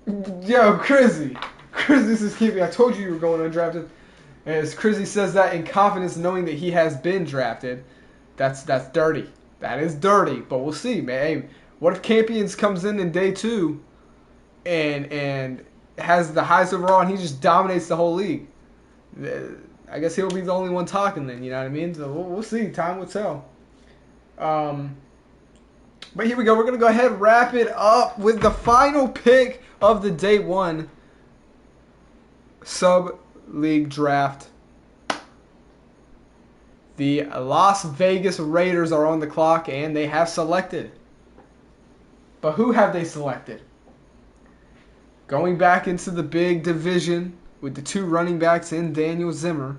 Yo, Crizzy says, keeping. I told you were going undrafted. As Crizzy says that in confidence, knowing that he has been drafted, that's dirty. That is dirty. But we'll see, man. Hey, what if Campions comes in day 2, and has the highest overall, and he just dominates the whole league? I guess he'll be the only one talking then. You know what I mean? So we'll see. Time will tell. But here we go. We're gonna go ahead and wrap it up with the final pick of the day 1 sub-league draft. The Las Vegas Raiders are on the clock, and they have selected. But who have they selected? Going back into the big division with the 2 running backs in Daniel Zimmer,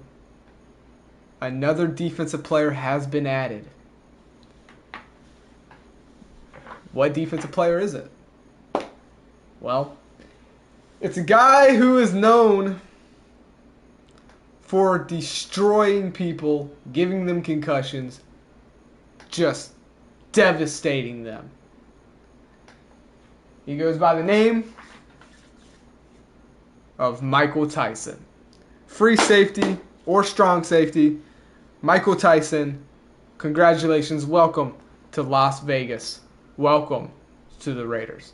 another defensive player has been added. What defensive player is it? Well, it's a guy who is known for destroying people, giving them concussions, just devastating them. He goes by the name of Michael Tyson. Free safety or strong safety, Michael Tyson, congratulations, welcome to Las Vegas. Welcome to the Raiders.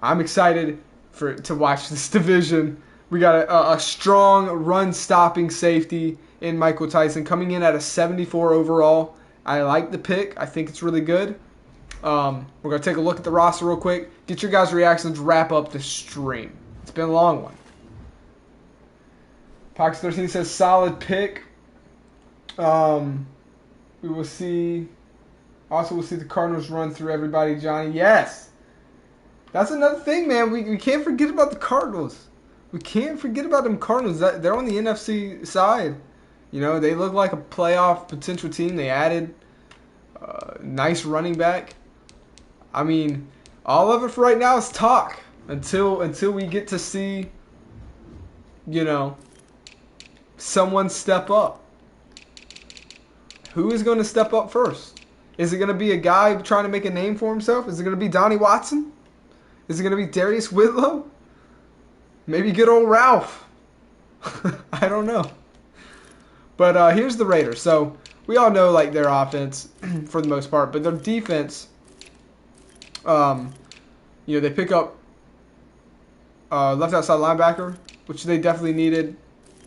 I'm excited to watch this division. We got a strong run-stopping safety in Michael Tyson coming in at a 74 overall. I like the pick. I think it's really good. We're going to take a look at the roster real quick. Get your guys' reactions, wrap up the stream. It's been a long one. Pox 13 says solid pick. We will see. Also, we'll see the Cardinals run through everybody, Johnny. Yes. That's another thing, man. We can't forget about the Cardinals. We can't forget about them Cardinals. They're on the NFC side. You know, they look like a playoff potential team. They added a nice running back. I mean, all of it for right now is talk until we get to see, you know, someone step up. Who is going to step up first? Is it going to be a guy trying to make a name for himself? Is it going to be Donnie Watson? Is it going to be Darius Whitlow? Maybe good old Ralph. I don't know. But here's the Raiders. So we all know like their offense for the most part, but their defense, you know, they pick up left outside linebacker, which they definitely needed.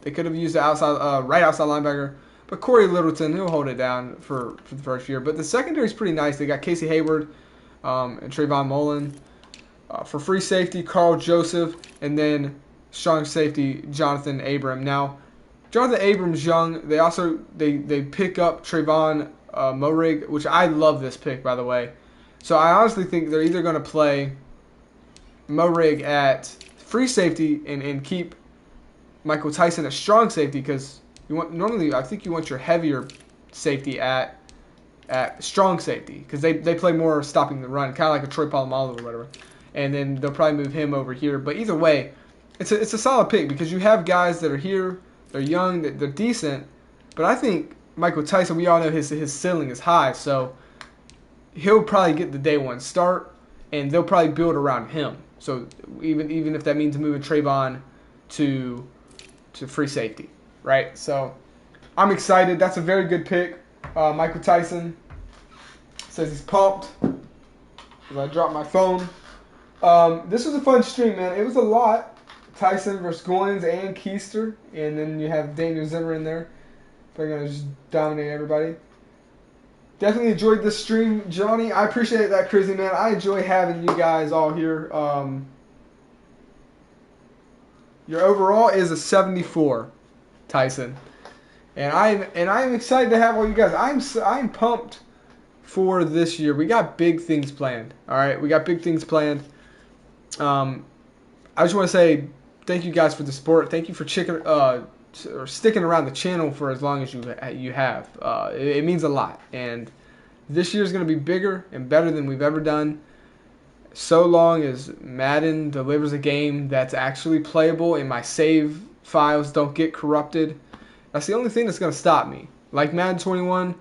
They could have used the outside, right outside linebacker. But Corey Littleton, he'll hold it down for the first year. But the secondary is pretty nice. They got Casey Hayward and Trayvon Mullen. For free safety, Carl Joseph. And then strong safety, Jonathan Abram. Now, Jonathan Abram's young. They also they pick up Trayvon Moehrig, which I love this pick, by the way. So I honestly think they're either going to play Moehrig at free safety and keep Michael Tyson at strong safety, because normally I think you want your heavier safety at strong safety, because they play more stopping the run, kind of like a Troy Polamalu or whatever. And then they'll probably move him over here. But either way, it's a solid pick because you have guys that are here, they're young, they're decent. But I think Michael Tyson, we all know his ceiling is high, so he'll probably get the day one start, and they'll probably build around him. So even if that means moving Trayvon to free safety, right? So I'm excited. That's a very good pick. Michael Tyson says he's pumped. I dropped my phone. This was a fun stream, man. It was a lot. Tyson versus Goins and Keister, and then you have Daniel Zimmer in there. They're gonna just dominate everybody. Definitely enjoyed this stream, Johnny. I appreciate that, Crazy Man. I enjoy having you guys all here. Your overall is a 74, Tyson, and I'm excited to have all you guys. I'm pumped for this year. We got big things planned. All right, we got big things planned. I just want to say thank you guys for the support. Thank you for sticking around the channel for as long as you have. It means a lot. And this year is going to be bigger and better than we've ever done. So long as Madden delivers a game that's actually playable and my save files don't get corrupted, that's the only thing that's going to stop me. Like Madden 21,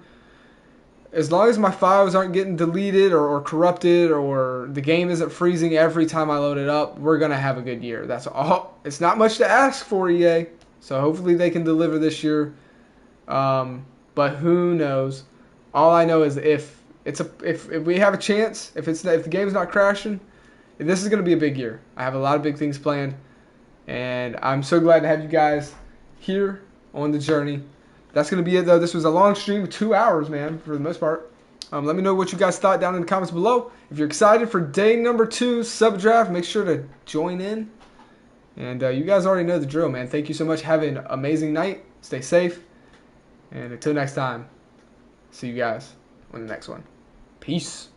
as long as my files aren't getting deleted or corrupted or the game isn't freezing every time I load it up, we're going to have a good year. That's all. It's not much to ask for, EA. So hopefully they can deliver this year. But who knows? All I know is if we have a chance, if the game's not crashing, this is going to be a big year. I have a lot of big things planned, and I'm so glad to have you guys here on the journey. That's going to be it, though. This was a long stream, 2 hours, man, for the most part. Let me know what you guys thought down in the comments below. If you're excited for day number 2 sub draft, make sure to join in. And you guys already know the drill, man. Thank you so much. Have an amazing night. Stay safe. And until next time, see you guys on the next one. Peace.